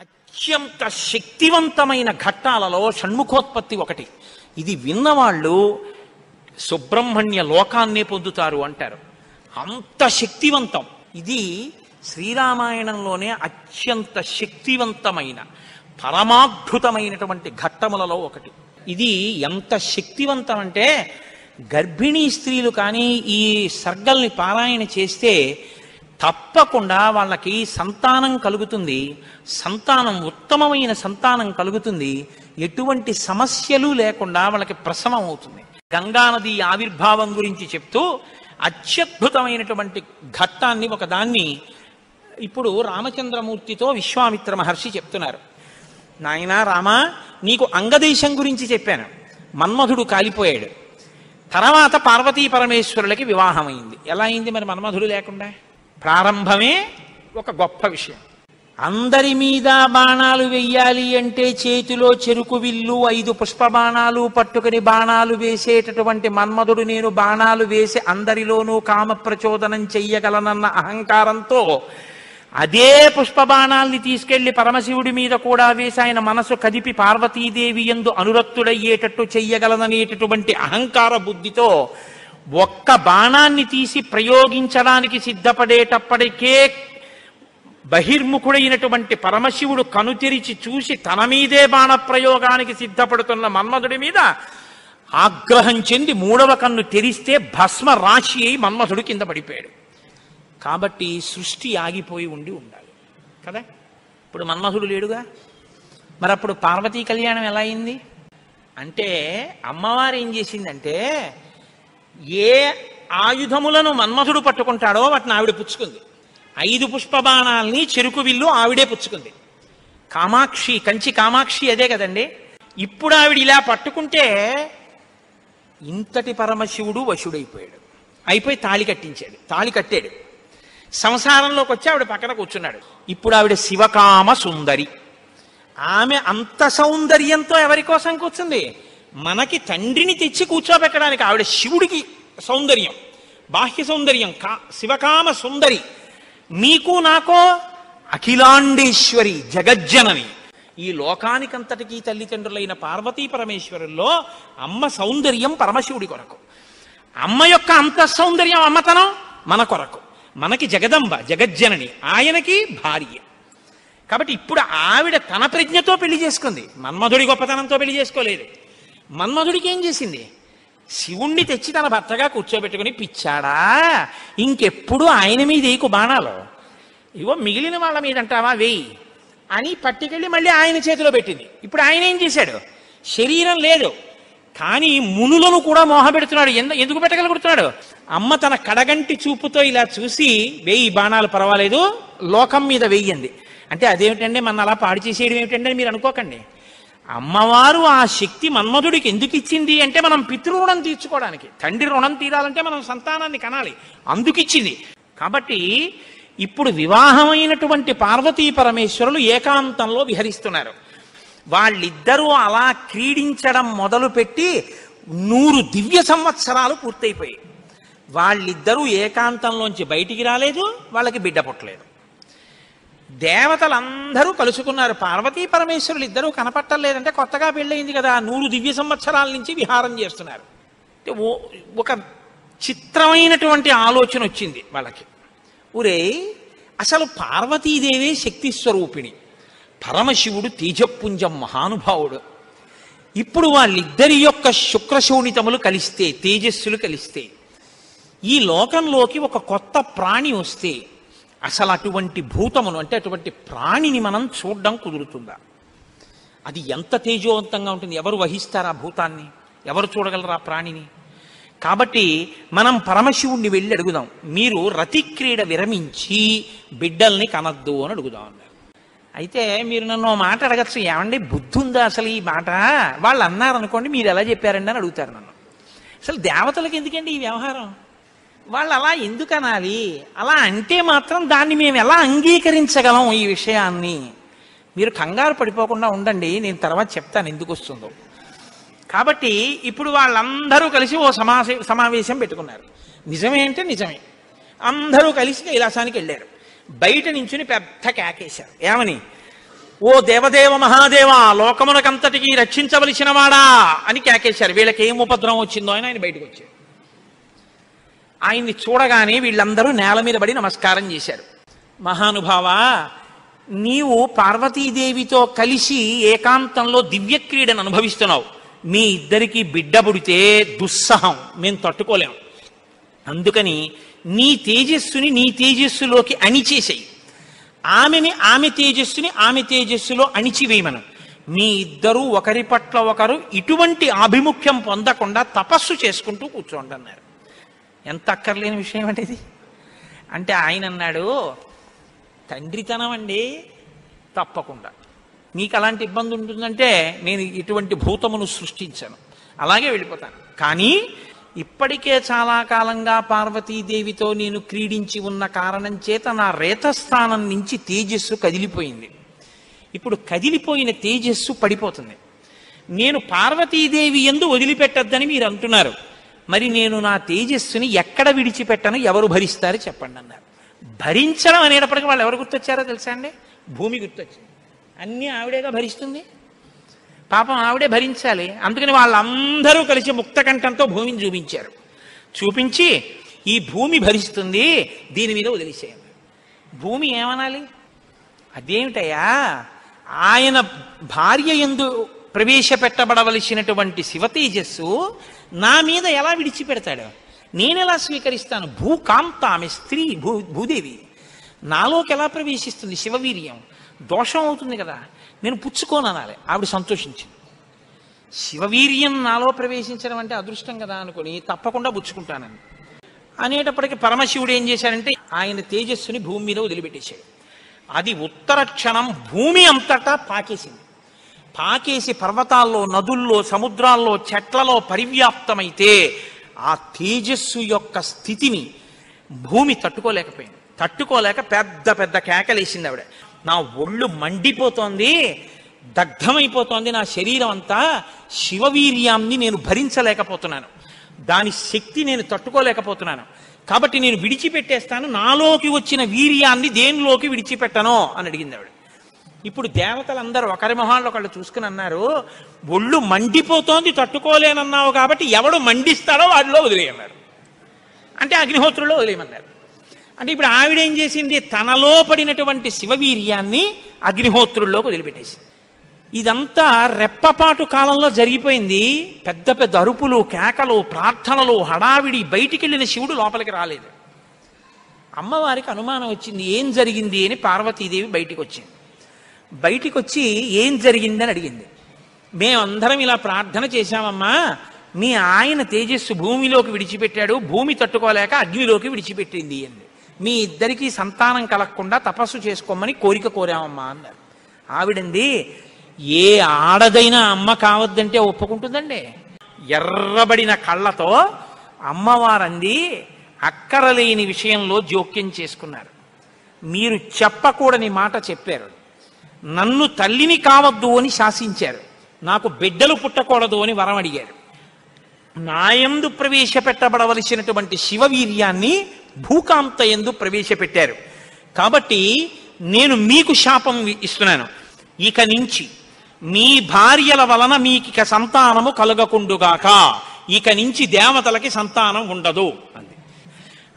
అత్యంత శక్తివంతమైన ఘట్టాలలో షణ్ముఖోత్పత్తి ఒకటి. ఇది విన్నవాళ్ళు సుబ్రహ్మణ్య లోకాన్నే పొందుతారు అంటారు. అంత శక్తివంతం. ఇది శ్రీరామాయణంలోనే అత్యంత శక్తివంతమైన పరమాద్భుతమైనటువంటి ఘట్టములలో ఒకటి. ఇది ఎంత శక్తివంతం అంటే గర్భిణీ స్త్రీలు కానీ ఈ సర్గల్ని పారాయణ చేస్తే తప్పకుండా వాళ్ళకి సంతానం కలుగుతుంది. సంతానం ఉత్తమమైన సంతానం కలుగుతుంది. ఎటువంటి సమస్యలు లేకుండా వాళ్ళకి ప్రసవం అవుతుంది. గంగానది ఆవిర్భావం గురించి చెప్తూ అత్యద్భుతమైనటువంటి ఘట్టాన్ని ఒకదాన్ని ఇప్పుడు రామచంద్రమూర్తితో విశ్వామిత్ర మహర్షి చెప్తున్నారు. నాయనా రామా, నీకు అంగదేశం గురించి చెప్పాను. మన్మధుడు కాలిపోయాడు. తర్వాత పార్వతీ పరమేశ్వరులకి వివాహం అయింది. ఎలా అయింది మరి మన్మధుడు లేకుండా? ప్రారంభమే ఒక గొప్ప విషయం. అందరి మీద బాణాలు వెయ్యాలి అంటే చేతిలో చెరుకు విల్లు 5 పుష్ప బాణాలు పట్టుకుని బాణాలు వేసేటటువంటి మన్మధుడు నేను బాణాలు వేసి అందరిలోనూ కామ ప్రచోదనం చెయ్యగలనన్న అహంకారంతో అదే పుష్ప బాణాల్ని తీసుకెళ్లి పరమశివుడి మీద కూడా వేసి ఆయన మనసు కదిపి పార్వతీదేవి యందు అనురక్తుడయ్యేటట్టు చెయ్యగలననేటటువంటి అహంకార బుద్ధితో ఒక్క బాణాన్ని తీసి ప్రయోగించడానికి సిద్ధపడేటప్పటికే బహిర్ముఖుడైనటువంటి పరమశివుడు కనుతెరిచి చూసి తన మీదే బాణ ప్రయోగానికి సిద్ధపడుతున్న మన్మధుడి మీద ఆగ్రహం చెంది 3వ కన్ను తెరిస్తే భస్మ రాశి అయి మన్మధుడు కింద పడిపోయాడు. కాబట్టి సృష్టి ఆగిపోయి ఉండాలి కదా. ఇప్పుడు మన్మధుడు లేడుగా, మరి అప్పుడు పార్వతీ కళ్యాణం ఎలా అయింది అంటే అమ్మవారు ఏం చేసిందంటే ఏ ఆయుధములను మన్మధుడు పట్టుకుంటాడో వాటిని ఆవిడ పుచ్చుకుంది. 5 పుష్ప బాణాల్ని చెరుకు విల్లు ఆవిడే పుచ్చుకుంది. కామాక్షి, కంచి కామాక్షి అదే కదండి. ఇప్పుడు ఆవిడ ఇలా పట్టుకుంటే ఇంతటి పరమశివుడు వశుడైపోయాడు. అయిపోయి తాళి కట్టాడు. సంసారంలోకి వచ్చి ఆవిడ పక్కన కూర్చున్నాడు. ఇప్పుడు ఆవిడ శివకామ సుందరి. ఆమె అంత సౌందర్యంతో ఎవరి కోసం కూర్చుంది? మనకి తండ్రిని తెచ్చి కూర్చోబెట్టడానికి. ఆవిడ శివుడికి సౌందర్యం, బాహ్య సౌందర్యం, శివకామ సుందరి. నీకు నాకో అఖిలాండేశ్వరి, జగజ్జనని. ఈ లోకానికంతటికీ తల్లిదండ్రులైన పార్వతీ పరమేశ్వరుల్లో అమ్మ సౌందర్యం పరమశివుడి కొరకు. అమ్మ యొక్క అంత సౌందర్యం, అమ్మతనం మన కొరకు. మనకి జగదంబ, జగజ్జనని, ఆయనకి భార్య. కాబట్టి ఇప్పుడు ఆవిడ తన ప్రజ్ఞతో పెళ్లి చేసుకుంది. మన్మధుడి గొప్పతనంతో పెళ్లి చేసుకోలేదు. మన్మధుడికి ఏం చేసింది? శివుణ్ణి తెచ్చి తన భర్తగా కూర్చోబెట్టుకుని, పిచ్చాడా ఇంకెప్పుడు ఆయన మీద వేయకు బాణాలు, ఇవో మిగిలిన వాళ్ళ మీద అంటావా వేయి అని పట్టుకెళ్ళి మళ్ళీ ఆయన చేతిలో పెట్టింది. ఇప్పుడు ఆయన ఏం చేశాడు? శరీరం లేదు కానీ మునులను కూడా మోహపెడుతున్నాడు. ఎందుకు పెట్టగలుగుతున్నాడు? అమ్మ తన కడగంటి చూపుతో ఇలా చూసి వేయి బాణాలు, పర్వాలేదు, లోకం మీద వెయ్యింది అంటే అదేమిటండి మన అలా పాడు చేసేయడం ఏమిటండి అని మీరు అనుకోకండి. అమ్మవారు ఆ శక్తి మన్మధుడికి ఎందుకు ఇచ్చింది అంటే మనం పితృరుణం తీర్చుకోవడానికి. తండ్రి రుణం తీరాలంటే మనం సంతానాన్ని కనాలి, అందుకిచ్చింది. కాబట్టి ఇప్పుడు వివాహమైనటువంటి పార్వతీ పరమేశ్వరులు ఏకాంతంలో విహరిస్తున్నారు. వాళ్ళిద్దరూ అలా క్రీడించడం మొదలుపెట్టి 100 దివ్య సంవత్సరాలు పూర్తయిపోయాయి. వాళ్ళిద్దరూ ఏకాంతంలోంచి బయటికి రాలేదు, వాళ్ళకి బిడ్డ పుట్టలేదు. దేవతలందరూ కలుసుకున్నారు. పార్వతీ పరమేశ్వరులు ఇద్దరూ కనపట్టలేదంటే కొత్తగా పెళ్ళయింది కదా, 100 దివ్య సంవత్సరాల నుంచి విహారం చేస్తున్నారు. ఒక చిత్రమైనటువంటి ఆలోచన వచ్చింది వాళ్ళకి. ఊరే, అసలు పార్వతీదేవే శక్తి స్వరూపిణి, పరమశివుడు తేజపుంజం మహానుభావుడు. ఇప్పుడు వాళ్ళిద్దరి యొక్క శుక్రశోణితములు కలిస్తే, తేజస్సులు కలిస్తే, ఈ లోకంలోకి ఒక కొత్త ప్రాణి వస్తే అసలు అటువంటి భూతమును అంటే అటువంటి ప్రాణిని మనం చూడడం కుదురుతుందా? అది ఎంత తేజోవంతంగా ఉంటుంది? ఎవరు వహిస్తారు ఆ భూతాన్ని? ఎవరు చూడగలరు ఆ ప్రాణిని? కాబట్టి మనం పరమశివుణ్ణి వెళ్ళి అడుగుదాం, మీరు రతిక్రీడ విరమించి బిడ్డల్ని కనద్దు అని అడుగుదాం అన్నారు. అయితే మీరు నన్ను మాట అడగచ్చు, ఏమండి బుద్ధి ఉందా అసలు ఈ మాట? వాళ్ళు అన్నారనుకోండి, మీరు ఎలా చెప్పారండి అని అడుగుతారు నన్ను. అసలు దేవతలకు ఎందుకండి ఈ వ్యవహారం? వాళ్ళు అలా ఎందుకు అనాలి? అలా అంటే మాత్రం దాన్ని మేము ఎలా అంగీకరించగలం ఈ విషయాన్ని? మీరు కంగారు పడిపోకుండా ఉండండి, నేను తర్వాత చెప్తాను ఎందుకు వస్తుందో. కాబట్టి ఇప్పుడు వాళ్ళందరూ కలిసి ఓ సమావేశం పెట్టుకున్నారు. నిజమే అంటే నిజమే. అందరూ కలిసి కైలాసానికి వెళ్ళారు. బయట నించుని పెద్ద కేకేశారు. ఏమని? ఓ దేవదేవ మహాదేవ, లోకమునకంతటికి రక్షించవలసిన వాడా అని కేకేశారు. వీళ్ళకి ఏం ఉపద్రవం వచ్చిందో అని ఆయన బయటకు వచ్చారు. ఆయన్ని చూడగానే వీళ్ళందరూ నేల మీద పడి నమస్కారం చేశారు. మహానుభావా, నీవు పార్వతీదేవితో కలిసి ఏకాంతంలో దివ్యక్రీడను అనుభవిస్తున్నావు. మీ ఇద్దరికి బిడ్డ పుడితే దుస్సహం, మేము తట్టుకోలేము. అందుకని నీ తేజస్సుని నీ తేజస్సులోకి అణిచేసేయి, ఆమెని ఆమె తేజస్సుని ఆమె తేజస్సులో అణిచివేయమను. మీ ఇద్దరూ ఒకరి పట్ల ఒకరు ఇటువంటి ఆభిముఖ్యం పొందకుండా తపస్సు చేసుకుంటూ కూర్చోండి అన్నారు. ఎంత అక్కర్లేని విషయం అనేది. అంటే ఆయన అన్నాడు, తండ్రితనం అండి, తప్పకుండా మీకు అలాంటి ఇబ్బంది ఉంటుందంటే నేను ఇటువంటి భూతమును సృష్టించాను, అలాగే వెళ్ళిపోతాను. కానీ ఇప్పటికే చాలా కాలంగా పార్వతీదేవితో నేను క్రీడించి ఉన్న కారణం చేత నా రేతస్థానం నుంచి తేజస్సు కదిలిపోయింది. ఇప్పుడు కదిలిపోయిన తేజస్సు పడిపోతుంది. నేను పార్వతీదేవి యందు వదిలిపెట్టద్దని మీరు అంటున్నారు. మరి నేను నా తేజస్సుని ఎక్కడ విడిచిపెట్టను, ఎవరు భరిస్తారు చెప్పండి అన్నారు. భరించడం అనేటప్పటికీ వాళ్ళు ఎవరు గుర్తొచ్చారో తెలుసా అండి? భూమి గుర్తొచ్చింది. అన్నీ ఆవిడేగా భరిస్తుంది, పాపం ఆవిడే భరించాలి. అందుకని వాళ్ళందరూ కలిసి ముక్తకంఠంతో భూమిని చూపించారు. చూపించి ఈ భూమి భరిస్తుంది, దీని మీద వదిలేసేయండి. భూమి ఏమనాలి? అదేమిటయ్యా, ఆయన భార్య యందు ప్రవేశపెట్టబడవలసినటువంటి శివతేజస్సు నా మీద ఎలా విడిచిపెడతాడు? నేనెలా స్వీకరిస్తాను? భూకాంత, ఆమె స్త్రీ, భూదేవి నాలోకి ఎలా ప్రవేశిస్తుంది? శివవీర్యం దోషం అవుతుంది కదా, నేను పుచ్చుకోను అనాలి. ఆవిడ సంతోషించింది. శివవీర్యం నాలో ప్రవేశించడం అంటే అదృష్టం కదా అనుకుని తప్పకుండా పుచ్చుకుంటానని అనేటప్పటికీ పరమశివుడు ఏం చేశాడంటే ఆయన తేజస్సుని భూమి మీద వదిలిపెట్టేశాడు. అది ఉత్తర క్షణం భూమి అంతటా పాకేసింది. పాకేసి పర్వతాల్లో, నదుల్లో, సముద్రాల్లో, చెట్లలో పరివ్యాప్తమైతే ఆ తేజస్సు యొక్క స్థితిని భూమి తట్టుకోలేకపోయింది. తట్టుకోలేక పెద్ద పెద్ద కేకలేసింది ఆవిడ. నా ఒళ్ళు మండిపోతోంది, దగ్ధమైపోతోంది నా శరీరం అంతా, శివవీర్యాన్ని నేను భరించలేకపోతున్నాను, దాని శక్తి నేను తట్టుకోలేకపోతున్నాను, కాబట్టి నేను విడిచిపెట్టేస్తాను, నాలోకి వచ్చిన వీర్యాన్ని దేనిలోకి విడిచిపెట్టను అని అడిగింది ఆవిడ. ఇప్పుడు దేవతలందరూ ఒకరి మొహాల్లో ఒకళ్ళు చూసుకుని అన్నారు, ఒళ్ళు మండిపోతోంది తట్టుకోలేనన్నావు కాబట్టి ఎవడు మండిస్తాడో వాడిలో వదిలేయన్నారు. అంటే అగ్నిహోత్రులో వదిలేయమన్నారు. అంటే ఇప్పుడు ఆవిడేం చేసింది? తనలో పడినటువంటి శివవీర్యాన్ని అగ్నిహోత్రుల్లోకి వదిలిపెట్టేసింది. ఇదంతా రెప్పపాటు కాలంలో జరిగిపోయింది. పెద్ద పెద్ద అరుపులు, కేకలు, ప్రార్థనలు, హడావిడి. బయటికి వెళ్ళిన శివుడు లోపలికి రాలేదు. అమ్మవారికి అనుమానం వచ్చింది, ఏం జరిగింది అని. పార్వతీదేవి బయటికి వచ్చింది. బయటికి వచ్చి ఏం జరిగిందని అడిగింది. మేమందరం ఇలా ప్రార్థన చేశామమ్మా, మీ ఆయన తేజస్సు భూమిలోకి విడిచిపెట్టాడు, భూమి తట్టుకోలేక అగ్నిలోకి విడిచిపెట్టింది అంది. మీ ఇద్దరికీ సంతానం కలగకుండా తపస్సు చేసుకోమని కోరిక కోరామమ్మా అన్నారు. ఆవిడంది, ఏ ఆడదైనా అమ్మ కావద్దంటే ఒప్పుకుంటుందండి? ఎర్రబడిన కళ్ళతో అమ్మవారంది, అక్కరలేని విషయంలో జోక్యం చేసుకున్నారు. మీరు చెప్పకూడని మాట చెప్పారు. నన్ను తల్లిని కావద్దు అని శాసించారు. నాకు బిడ్డలు పుట్టకూడదు అని వరం అడిగారు. నాయందు ప్రవేశపెట్టబడవలసినటువంటి శివవీర్యాన్ని భూకాంత యందు ప్రవేశపెట్టారు. కాబట్టి నేను మీకు శాపం ఇస్తున్నాను, ఇక నుంచి మీ భార్యల వలన మీకిక సంతానము కలగకుండుగాక, ఇక నుంచి దేవతలకి సంతానం ఉండదు అంది.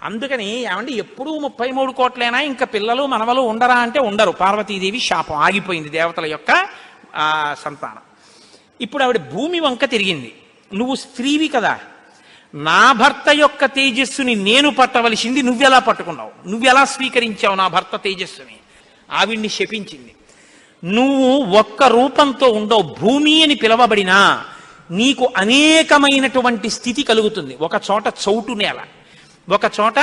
అందుకని ఏమండి, ఎప్పుడూ 33 కోట్లైనా ఇంకా పిల్లలు మనవలు ఉండరా అంటే ఉండరు. పార్వతీదేవి శాపం ఆగిపోయింది, దేవతల యొక్క సంతానం. ఇప్పుడు ఆవిడ భూమి వంక తిరిగింది. నువ్వు స్త్రీవి కదా, నా భర్త యొక్క తేజస్సుని నేను పట్టవలసింది నువ్వెలా పట్టుకున్నావు, నువ్వెలా స్వీకరించావు నా భర్త తేజస్సుని? ఆవిడ్ని శపించింది. నువ్వు ఒక్క రూపంతో ఉండవు, భూమి అని పిలవబడినా నీకు అనేకమైనటువంటి స్థితి కలుగుతుంది. ఒక చోట చౌటు నేల, ఒక చోట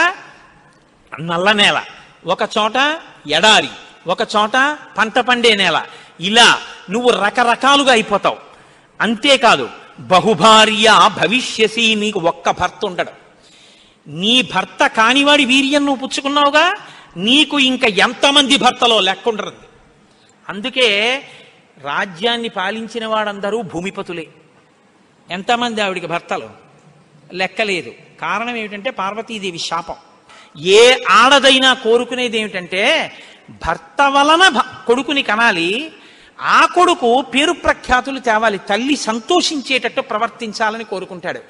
నల్ల నేల, ఒక చోట ఎడారి, ఒక చోట పంట పండే నేల. ఇలా నువ్వు రకరకాలుగా అయిపోతావు. అంతేకాదు, బహుభార్య భవిష్యసి, నీకు ఒక్క భర్త ఉండడు. నీ భర్త కానివాడి వీర్యం నువ్వు పుచ్చుకున్నావుగా, నీకు ఇంకా ఎంతమంది భర్తలో లెక్కుండరు. అందుకే రాజ్యాన్ని పాలించిన వాడందరూ భూమిపతులే. ఎంతమంది ఆవిడికి భర్తలు లెక్కలేదు. కారణం ఏమిటంటే పార్వతీదేవి శాపం. ఏ ఆడదైనా కోరుకునేది ఏమిటంటే భర్త వలన కొడుకుని కనాలి, ఆ కొడుకు పేరు ప్రఖ్యాతులు తేవాలి, తల్లి సంతోషించేటట్టు ప్రవర్తించాలని కోరుకుంటాడు.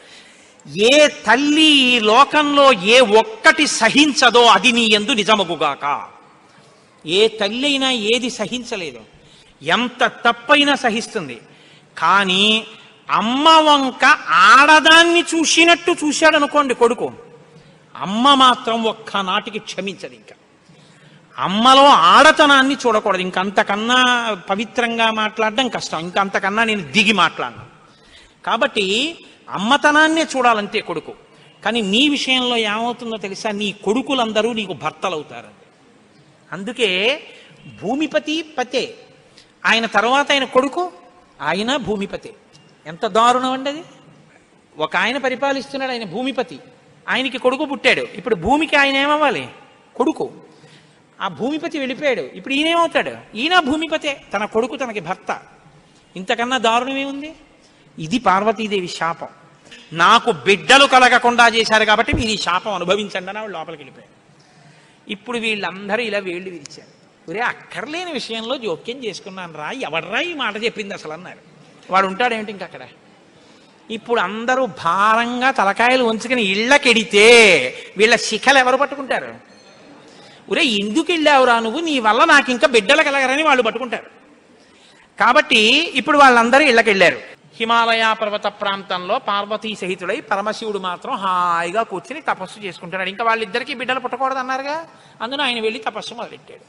ఏ తల్లి ఈ లోకంలో ఏ ఒక్కటి సహించదో అది నీ యందు నిజమగుగాక. ఏ తల్లి అయినా ఏది సహించలేదు, ఎంత తప్పైనా సహిస్తుంది. కానీ అమ్మ వంక ఆడదాన్ని చూసినట్టు చూశాడు అనుకోండి కొడుకు, అమ్మ మాత్రం ఒక్కనాటికి క్షమించదు. ఇంకా అమ్మలో ఆడతనాన్ని చూడకూడదు. ఇంకంతకన్నా పవిత్రంగా మాట్లాడడం కష్టం, ఇంకంతకన్నా నేను దిగి మాట్లాడను. కాబట్టి అమ్మతనాన్నే చూడాలంతే కొడుకు. కానీ నీ విషయంలో ఏమవుతుందో తెలుసా, నీ కొడుకులందరూ నీకు భర్తలు అవుతారు. అందుకే భూమిపతి పతే, ఆయన తర్వాత ఆయన కొడుకు, ఆయన భూమిపతి. ఎంత దారుణం అండి అది. ఒక ఆయన పరిపాలిస్తున్నాడు, ఆయన భూమిపతి, ఆయనకి కొడుకు పుట్టాడు. ఇప్పుడు భూమికి ఆయన ఏమవ్వాలి? కొడుకు. ఆ భూమిపతి వెళ్ళిపోయాడు, ఇప్పుడు ఈయనేమవుతాడు? ఈయన భూమిపతే, తన కొడుకు తనకి భర్త. ఇంతకన్నా దారుణమేముంది? ఇది పార్వతీదేవి శాపం. నాకు బిడ్డలు కలగకుండా చేశారు కాబట్టి మీరు ఈ శాపం అనుభవించండి అని వాళ్ళు లోపలికి వెళ్ళిపోయారు. ఇప్పుడు వీళ్ళందరూ ఇలా వేళ్ళు విరిచారు. ఒరే, అక్కర్లేని విషయంలో జోక్యం చేసుకున్నాను రా, ఎవడ్రా ఈ మాట చెప్పింది అసలు అన్నారు. వాడు ఉంటాడేమిటి ఇంక అక్కడ. ఇప్పుడు అందరూ భారంగా తలకాయలు ఉంచుకుని ఇళ్ళకెడితే వీళ్ళ శిఖలు ఎవరు పట్టుకుంటారు? ఒరే, ఎందుకు వెళ్ళావురా నువ్వు, నీ వల్ల నాకు ఇంకా బిడ్డలు కలగరని వాళ్ళు పట్టుకుంటారు. కాబట్టి ఇప్పుడు వాళ్ళందరూ ఇళ్ళకెళ్ళారు. హిమాలయ పర్వత ప్రాంతంలో పార్వతీ సహితుడై పరమశివుడు మాత్రం హాయిగా కూర్చుని తపస్సు చేసుకుంటున్నాడు. ఇంకా వాళ్ళిద్దరికీ బిడ్డలు పుట్టకూడదు అన్నారుగా, అందులో ఆయన వెళ్ళి తపస్సు మొదలెట్టాడు.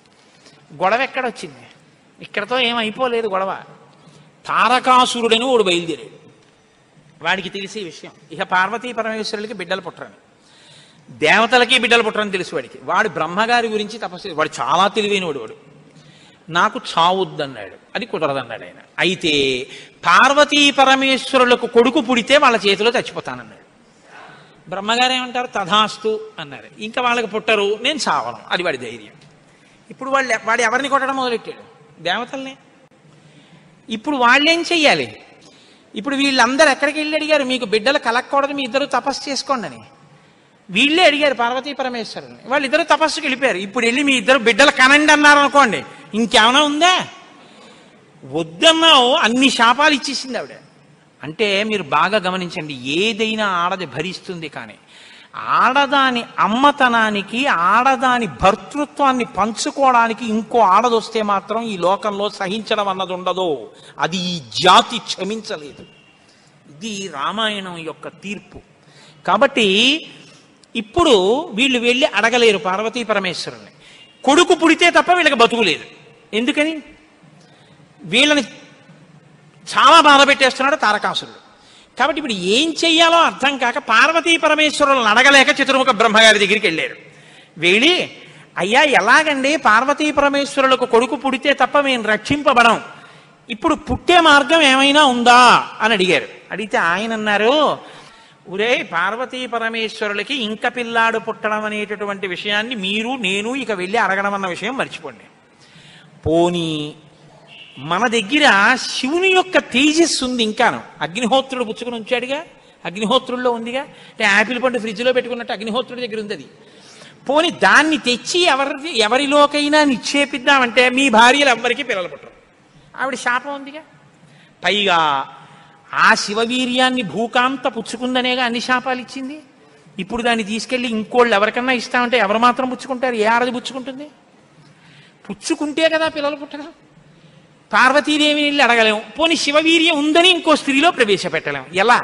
గొడవ ఎక్కడొచ్చింది? ఇక్కడతో ఏమైపోలేదు గొడవ. తారకాసురుడని వాడు బయలుదేరాడు. వాడికి తెలిసే విషయం, ఇక పార్వతీ పరమేశ్వరులకి బిడ్డలు పుట్టరని, దేవతలకి బిడ్డలు పుట్టరని తెలుసు వాడికి. వాడు బ్రహ్మగారి గురించి తపస్సు, వాడు చాలా తెలివైనవాడు. వాడు నాకు చావుద్దన్నాడు, అది కుదరదన్నాడు ఆయన. అయితే పార్వతీ పరమేశ్వరులకు కొడుకు పుడితే వాళ్ళ చేతిలో చచ్చిపోతానన్నాడు. బ్రహ్మగారు ఏమంటారు? తథాస్తు అన్నారు. ఇంకా వాళ్ళకి పుట్టరు, నేను చావను, అది వాడి ధైర్యం. ఇప్పుడు వాడు ఎవరిని కొట్టడం మొదలెట్టాడు? దేవతల్ని. ఇప్పుడు వాళ్ళేం చెయ్యాలి? ఇప్పుడు వీళ్ళందరూ ఎక్కడికి వెళ్ళి అడిగారు, మీకు బిడ్డలు కలగకూడదు, మీ ఇద్దరు తపస్సు చేసుకోండి అని. వీళ్ళే అడిగారు పార్వతీ పరమేశ్వరుని. వాళ్ళిద్దరూ తపస్సుకి వెళ్ళిపోయారు. ఇప్పుడు వెళ్ళి మీ ఇద్దరు బిడ్డలు కనండి అన్నారు అనుకోండి, ఇంకేమైనా ఉందా? వద్దన్నావు, అన్ని శాపాలు ఇచ్చేసింది ఆవిడ. అంటే మీరు బాగా గమనించండి, ఏదైనా ఆడది భరిస్తుంది, కానీ ఆడదాని అమ్మతనానికి, ఆడదాని భర్తృత్వాన్ని పంచుకోవడానికి ఇంకో ఆడదొస్తే మాత్రం ఈ లోకంలో సహించడం అన్నది ఉండదు. అది ఈ జాతి క్షమించలేదు. ఇది రామాయణం యొక్క తీర్పు. కాబట్టి ఇప్పుడు వీళ్ళు వెళ్ళి అడగలేరు పార్వతీ పరమేశ్వరుని. కొడుకు పుడితే తప్ప వీళ్ళకి బతుకులేదు. ఎందుకని? వీళ్ళని చాలా బాధ పెట్టేస్తున్నాడు తారకాసురుడు. కాబట్టి ఇప్పుడు ఏం చెయ్యాలో అర్థం కాక పార్వతీ పరమేశ్వరులను అడగలేక చతుర్ముఖ బ్రహ్మగారి దగ్గరికి వెళ్ళారు. వెళ్ళి, అయ్యా ఎలాగండి, పార్వతీ పరమేశ్వరులకు కొడుకు పుడితే తప్ప మేము రక్షింపబడం, ఇప్పుడు పుట్టే మార్గం ఏమైనా ఉందా అని అడిగారు. అడిగితే ఆయన అన్నారు, ఒరే, పార్వతీ పరమేశ్వరులకి ఇంక పిల్లాడు పుట్టడం అనేటటువంటి విషయాన్ని మీరు నేను ఇక వెళ్ళి అడగడం అన్న విషయం మర్చిపోండి. పోనీ మన దగ్గర శివుని యొక్క తేజస్సు ఉంది ఇంకాను. అగ్నిహోత్రుడు పుచ్చుకుని ఉంచాడుగా, అగ్నిహోత్రుల్లో ఉందిగా. అంటే యాపిల్ పండు ఫ్రిడ్జ్లో పెట్టుకున్నట్టు అగ్నిహోత్రుడి దగ్గర ఉంది అది. పోనీ దాన్ని తెచ్చి ఎవరిలోకైనా నిక్షేపిద్దామంటే మీ భార్యలు ఎవ్వరికీ పిల్లలు పుట్టరు, ఆవిడ శాపం ఉందిగా. పైగా ఆ శివవీర్యాన్ని భూకాంత పుచ్చుకుందనేగా అన్ని శాపాలు ఇచ్చింది. ఇప్పుడు దాన్ని తీసుకెళ్ళి ఇంకోళ్ళు ఎవరికన్నా ఇస్తామంటే ఎవరు మాత్రం పుచ్చుకుంటారు? ఏ ఆడది పుచ్చుకుంటుంది? పుచ్చుకుంటే కదా పిల్లలు పుట్టడం. పార్వతీదేవిని వెళ్ళి అడగలేము, పోనీ శివవీర్యం ఉందని ఇంకో స్త్రీలో ప్రవేశపెట్టలేము. ఎలా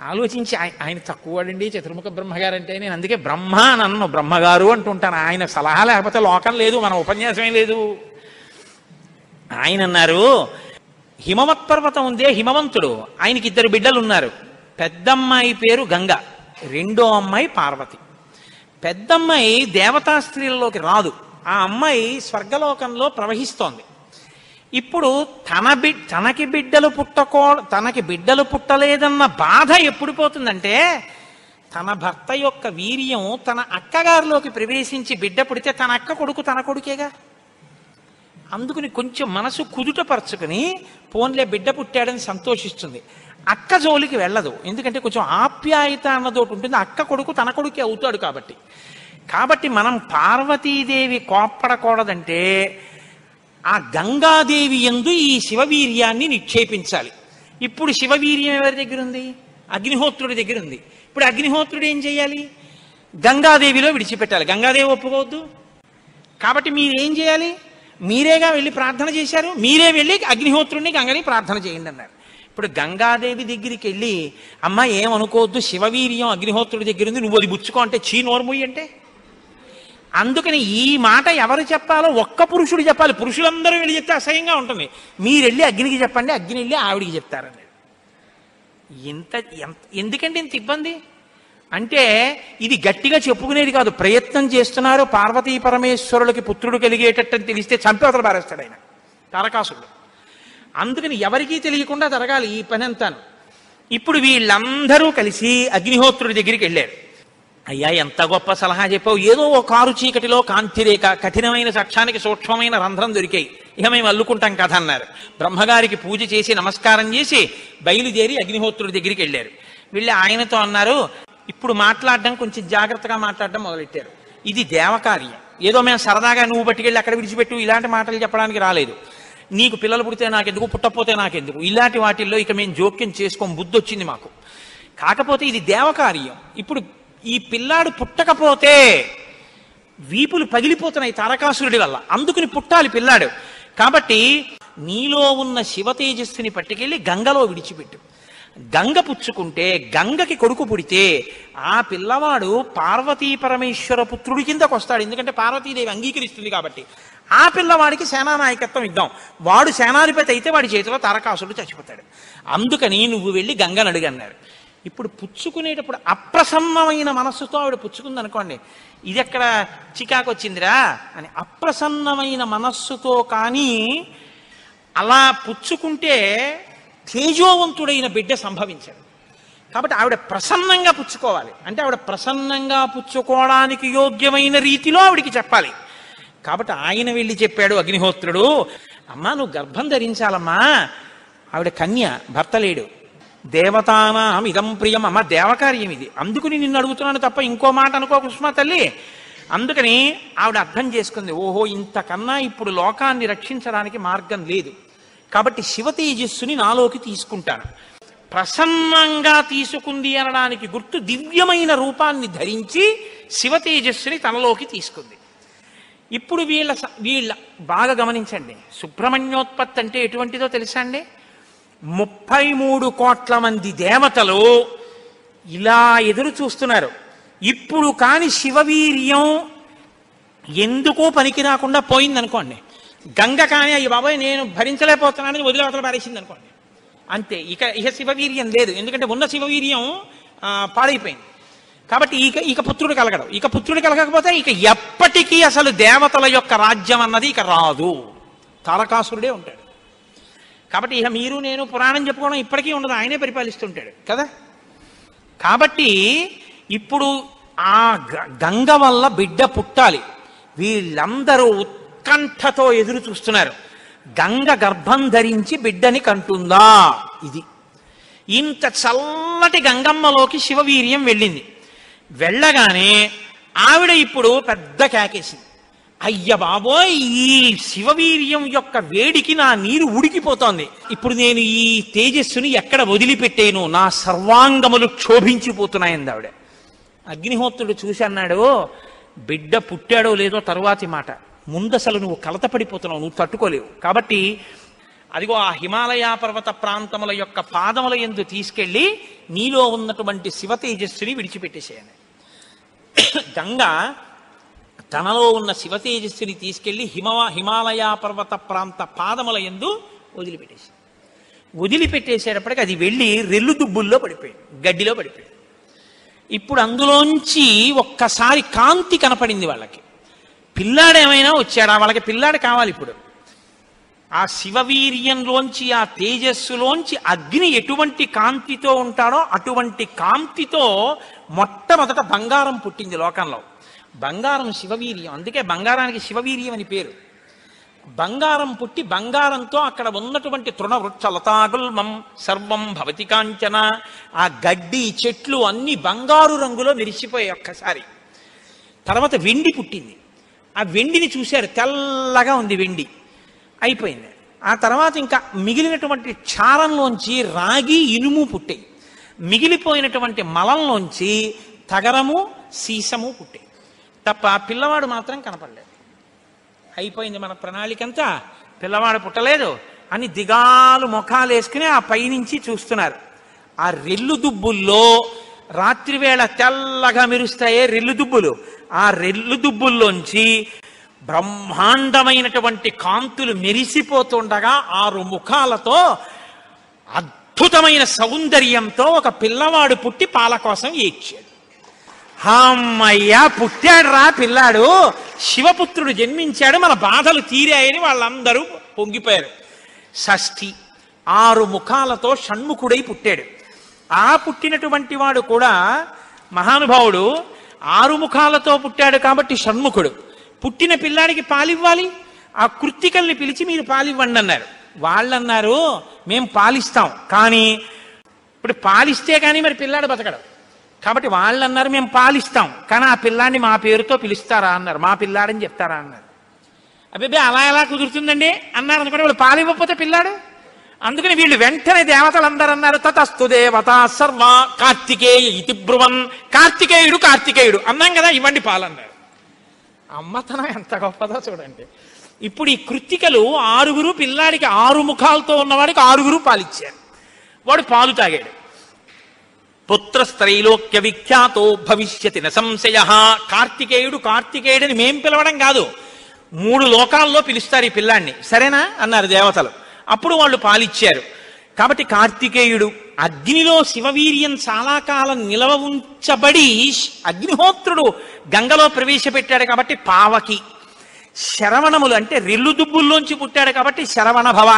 ఆలోచించి, ఆయన తక్కువడండి చతుర్ముఖ బ్రహ్మగారు అంటే. నేను అందుకే బ్రహ్మ నన్ను బ్రహ్మగారు అంటుంటాను. ఆయన సలహా లేకపోతే లోకం లేదు, మన ఉపన్యాసమే లేదు. ఆయన అన్నారు, హిమవత్ పర్వతం ఉందే, హిమవంతుడు, ఆయనకి 2 బిడ్డలు ఉన్నారు. పెద్దమ్మాయి పేరు గంగ, రెండో అమ్మాయి పార్వతి. పెద్దమ్మాయి దేవతా స్త్రీలలోకి రాదు, ఆ అమ్మాయి స్వర్గలోకంలో ప్రవహిస్తోంది. ఇప్పుడు తనకి బిడ్డలు పుట్టలేదన్న బాధ ఎప్పుడు పోతుందంటే, తన భర్త యొక్క వీర్యం తన అక్కగారిలోకి ప్రవేశించి బిడ్డ పుడితే తన అక్క కొడుకు తన కొడుకేగా. అందుకని కొంచెం మనసు కుదుటపరచుకుని పోన్లే బిడ్డ పుట్టాడని సంతోషిస్తుంది. అక్క జోలికి వెళ్ళదు, ఎందుకంటే కొంచెం ఆప్యాయత అన్నదోటి ఉంటుంది. అక్క కొడుకు తన కొడుకే అవుతాడు కాబట్టి. మనం పార్వతీదేవి కోప్పడకూడదంటే ఆ గంగాదేవి యందు ఈ శివవీర్యాన్ని నిక్షేపించాలి. ఇప్పుడు శివవీర్యం ఎవరి దగ్గర ఉంది? అగ్నిహోత్రుడి దగ్గర ఉంది. ఇప్పుడు అగ్నిహోత్రుడు ఏం చేయాలి? గంగాదేవిలో విడిచిపెట్టాలి. గంగాదేవి ఒప్పుకోవద్దు. కాబట్టి మీరేం చేయాలి? మీరేగా వెళ్ళి ప్రార్థన చేశారు, మీరే వెళ్ళి అగ్నిహోత్రుడిని గంగని ప్రార్థన చేయండి అన్నారు. ఇప్పుడు గంగాదేవి దగ్గరికి వెళ్ళి అమ్మ ఏమనుకోవద్దు, శివవీర్యం అగ్నిహోత్రుడి దగ్గర ఉంది, నువ్వు అది బుచ్చుకో అంటే చీ నోర్ముయ్యి అంటే. అందుకని ఈ మాట ఎవరు చెప్పాలో ఒక్క పురుషుడు చెప్పాలి. పురుషులందరూ వెళ్ళి చెప్తే అసహ్యంగా ఉంటుంది. మీరు వెళ్ళి అగ్నికి చెప్పండి, అగ్ని వెళ్ళి ఆవిడికి చెప్తారన్నాడు. ఎందుకంటే ఇంత ఇబ్బంది అంటే ఇది గట్టిగా చెప్పుకునేది కాదు. ప్రయత్నం చేస్తున్నారు పార్వతీ పరమేశ్వరులకి పుత్రుడు కలిగేటట్టు తెలిస్తే చంపేవతలు పారేస్తాడు ఆయన తారకాసురుడు. అందుకని ఎవరికీ తెలియకుండా జరగాలి ఈ పని అంతాను. ఇప్పుడు వీళ్ళందరూ కలిసి అగ్నిహోత్రుడి దగ్గరికి వెళ్ళారు. అయ్యా ఎంత గొప్ప సలహా చెప్పావు, ఏదో ఓ కారు చీకటిలో కాంతిరేఖ, కఠినమైన సాక్ష్యానికి సూక్ష్మమైన రంధ్రం దొరికాయి, ఇక మేము అల్లుకుంటాం కథ అన్నారు. బ్రహ్మగారికి పూజ చేసి నమస్కారం చేసి బయలుదేరి అగ్నిహోత్రుడి దగ్గరికి వెళ్ళారు. వెళ్ళి ఆయనతో అన్నారు, ఇప్పుడు మాట్లాడడం కొంచెం జాగ్రత్తగా మాట్లాడడం మొదలెట్టారు. ఇది దేవకార్యం, ఏదో మేము సరదాగా నువ్వు పట్టుకెళ్ళి అక్కడ విడిచిపెట్టు ఇలాంటి మాటలు చెప్పడానికి రాలేదు. నీకు పిల్లలు పుడితే నాకెందుకు, పుట్టకపోతే నాకెందుకు, ఇలాంటి వాటిల్లో ఇక మేము జోక్యం చేసుకోం, బుద్ధి వచ్చింది మాకు. కాకపోతే ఇది దేవకార్యం. ఇప్పుడు ఈ పిల్లాడు పుట్టకపోతే వీపులు పగిలిపోతున్నాయి తారకాసురుడి వల్ల, అందుకుని పుట్టాలి పిల్లాడు. కాబట్టి నీలో ఉన్న శివ తేజస్సుని పట్టుకెళ్ళి గంగలో విడిచిపెట్టు. గంగ పుచ్చుకుంటే, గంగకి కొడుకు పుడితే ఆ పిల్లవాడు పార్వతీ పరమేశ్వర పుత్రుడి కిందకు వస్తాడు. ఎందుకంటే పార్వతీదేవి అంగీకరిస్తుంది కాబట్టి. ఆ పిల్లవాడికి సేనానాయకత్వం ఇద్దాం, వాడు సేనాధిపతి అయితే వాడి చేతిలో తారకాసురుడు చచ్చిపోతాడు. అందుకని నువ్వు వెళ్ళి గంగను అడుగన్నారు. ఇప్పుడు పుచ్చుకునేటప్పుడు అప్రసన్నమైన మనస్సుతో ఆవిడ పుచ్చుకుంది అనుకోండి, ఇది ఎక్కడ చికాకు వచ్చిందిరా అని. అప్రసన్నమైన మనస్సుతో కానీ అలా పుచ్చుకుంటే తేజోవంతుడైన బిడ్డ సంభవించాడు. కాబట్టి ఆవిడ ప్రసన్నంగా పుచ్చుకోవాలి. అంటే ఆవిడ ప్రసన్నంగా పుచ్చుకోవడానికి యోగ్యమైన రీతిలో ఆవిడికి చెప్పాలి. కాబట్టి ఆయన వెళ్ళి చెప్పాడు అగ్నిహోత్రుడు, అమ్మా నువ్వు గర్భం ధరించాలమ్మా, ఆవిడ కన్య, భర్త లేడు. దేవతానాం ఇదం ప్రియం, అమ్మ దేవకార్యం ఇది, అందుకుని నిన్ను అడుగుతున్నాను తప్ప ఇంకో మాట అనుకో కుసుమ తల్లి. అందుకని ఆవిడ అర్థం చేసుకుంది, ఓహో ఇంతకన్నా ఇప్పుడు లోకాన్ని రక్షించడానికి మార్గం లేదు, కాబట్టి శివ తేజస్సుని నాలోకి తీసుకుంటాను. ప్రసన్నంగా తీసుకుంది అనడానికి గుర్తు దివ్యమైన రూపాన్ని ధరించి శివ తేజస్సుని తనలోకి తీసుకుంది. ఇప్పుడు వీళ్ళ బాగా గమనించండి, సుబ్రహ్మణ్యోత్పత్తి అంటే ఎటువంటిదో తెలుసా అండి? 33 కోట్ల మంది దేవతలు ఇలా ఎదురు చూస్తున్నారు. ఇప్పుడు కాని శివవీర్యం ఎందుకో పనికి రాకుండా పోయిందనుకోండి, గంగ కానీ అయ్యి బాబాయ్ నేను భరించలేకపోతున్నానని వదిలేవతలు పారేసింది అనుకోండి, అంతే. ఇక శివవీర్యం లేదు, ఎందుకంటే ఉన్న శివవీర్యం పాడైపోయింది. కాబట్టి ఇక పుత్రుడు కలగడు. ఇక పుత్రుడు కలగకపోతే ఇక ఎప్పటికీ అసలు దేవతల యొక్క రాజ్యం అన్నది ఇక రాదు, తారకాసురుడే ఉంటాడు. కాబట్టి ఇక మీరు నేను పురాణం చెప్పుకోవడం ఇప్పటికీ ఉండదు, ఆయనే పరిపాలిస్తుంటాడు కదా. కాబట్టి ఇప్పుడు ఆ గంగ వల్ల బిడ్డ పుట్టాలి. వీళ్ళందరూ ఉత్కంఠతో ఎదురు చూస్తున్నారు. గంగ గర్భం ధరించి బిడ్డని కంటుందా? ఇది ఇంత చల్లటి గంగమ్మలోకి శివవీర్యం వెళ్ళింది. వెళ్ళగానే ఆవిడ ఇప్పుడు పెద్ద కేకేసింది, అయ్య బాబోయ్ ఈ శివవీర్యం యొక్క వేడికి నా నీరు ఉడికిపోతోంది, ఇప్పుడు నేను ఈ తేజస్సుని ఎక్కడ వదిలిపెట్టేను, నా సర్వాంగములు క్షోభించిపోతున్నాయంది ఆవిడ. అగ్నిహోత్రుడు చూసి అన్నాడు, బిడ్డ పుట్టాడో లేదో తరువాతి మాట, ముందసలు నువ్వు కలతపడిపోతున్నావు, నువ్వు తట్టుకోలేవు. కాబట్టి అదిగో ఆ హిమాలయ పర్వత ప్రాంతముల యొక్క పాదముల యందు తీసుకెళ్ళి నీలో ఉన్నటువంటి శివ తేజస్సుని విడిచిపెట్టేసేయాలి. గంగ తనలో ఉన్న శివ తేజస్సుని తీసుకెళ్లి హిమాలయ పర్వత ప్రాంత పాదముల యందు వదిలిపెట్టేసేటప్పటికి అది వెళ్ళి రెల్లు దుబ్బుల్లో పడిపోయింది, గడ్డిలో పడిపోయింది. ఇప్పుడు అందులోంచి ఒక్కసారి కాంతి కనపడింది వాళ్ళకి. పిల్లాడేమైనా వచ్చాడా? వాళ్ళకి పిల్లాడు కావాలి. ఇప్పుడు ఆ శివవీర్యంలోంచి, ఆ తేజస్సులోంచి అగ్ని ఎటువంటి కాంతితో ఉంటాడో అటువంటి కాంతితో మొట్టమొదట బంగారం పుట్టింది లోకంలో. బంగారం శివవీర్యం, అందుకే బంగారానికి శివవీర్యం అని పేరు. బంగారం పుట్టి బంగారంతో అక్కడ ఉన్నటువంటి తృణవృక్ష లతాగుల్మం సర్వం భవతి కాంచన, ఆ గడ్డి చెట్లు అన్ని బంగారు రంగులో మెరిసిపోయాయి ఒక్కసారి. తర్వాత వెండి పుట్టింది. ఆ వెండిని చూశారు, తెల్లగా ఉంది వెండి. అయిపోయింది. ఆ తర్వాత ఇంకా మిగిలినటువంటి క్షారంలోంచి రాగి ఇనుము పుట్టాయి. మిగిలిపోయినటువంటి మలంలోంచి తగరము సీసము పుట్టాయి తప్ప పిల్లవాడు మాత్రం కనపడలేదు. అయిపోయింది మన ప్రణాళికంతా, పిల్లవాడు పుట్టలేదు అని దిగాలు ముఖాలు వేసుకుని ఆ పైనుంచి చూస్తున్నారు. ఆ రెల్లు దుబ్బుల్లో రాత్రివేళ తెల్లగా మెరుస్తాయే రెల్లు దుబ్బులు, ఆ రెల్లు దుబ్బుల్లోంచి బ్రహ్మాండమైనటువంటి కాంతులు మెరిసిపోతుండగా 6 ముఖాలతో అద్భుతమైన సౌందర్యంతో ఒక పిల్లవాడు పుట్టి పాల కోసం ఏడ్చాడు. అమ్మయ్యా పుట్టాడు రా పిల్లాడు, శివపుత్రుడు జన్మించాడు, మన బాధలు తీరాయని వాళ్ళందరూ పొంగిపోయారు. షష్ఠి 6 ముఖాలతో షణ్ముఖుడై పుట్టాడు. ఆ పుట్టినటువంటి వాడు కూడా మహానుభావుడు 6 ముఖాలతో పుట్టాడు కాబట్టి షణ్ముఖుడు. పుట్టిన పిల్లాడికి పాలివ్వాలి, ఆ కృత్తికల్ని పిలిచి మీరు పాలివ్వండి అన్నారు. వాళ్ళన్నారు మేము పాలిస్తాం, కానీ ఇప్పుడు పాలిస్తే కానీ మరి పిల్లాడు బతకడం కాబట్టి వాళ్ళు అన్నారు మేము పాలిస్తాం, కానీ ఆ పిల్లాడిని మా పేరుతో పిలుస్తారా అన్నారు, మా పిల్లాడని చెప్తారా అన్నారు. అబ్బే అలా ఎలా కుదురుతుందండి అన్నారు అనుకోండి. వాళ్ళు పాలివ్వకపోతే పిల్లాడు. అందుకని వీళ్ళు వెంటనే దేవతలందరూ అన్నారు తతస్తు దేవత సర్వ కార్తికేయ ఇతి బ్రువన్, కార్తికేయుడు అన్నాం కదా, ఇవ్వండి పాలన్నారు. అమ్మతనం ఎంత గొప్పదో చూడండి. ఇప్పుడు ఈ కృత్తికలు 6 పిల్లాడికి 6 ముఖాలతో ఉన్నవాడికి 6 పాలిచ్చారు. వాడు పాలు తాగాడు. పుత్రస్త్రైలోక్య విఖ్యాతో భవిష్యతి న సంశయ. కార్తికేయుడని మేం పిలవడం కాదు, 3 లోకాల్లో పిలుస్తారు ఈ పిల్లాడిని, సరేనా అన్నారు దేవతలు. అప్పుడు వాళ్ళు పాలిచ్చారు. కాబట్టి కార్తికేయుడు. అగ్నిలో శివవీర్యం చాలా కాలం నిలవ ఉంచబడి అగ్నిహోత్రుడు గంగలో ప్రవేశపెట్టాడు కాబట్టి పావకి. శరవణములు అంటే రెల్లు దుబ్బుల్లోంచి పుట్టాడు కాబట్టి శరవణ భవ.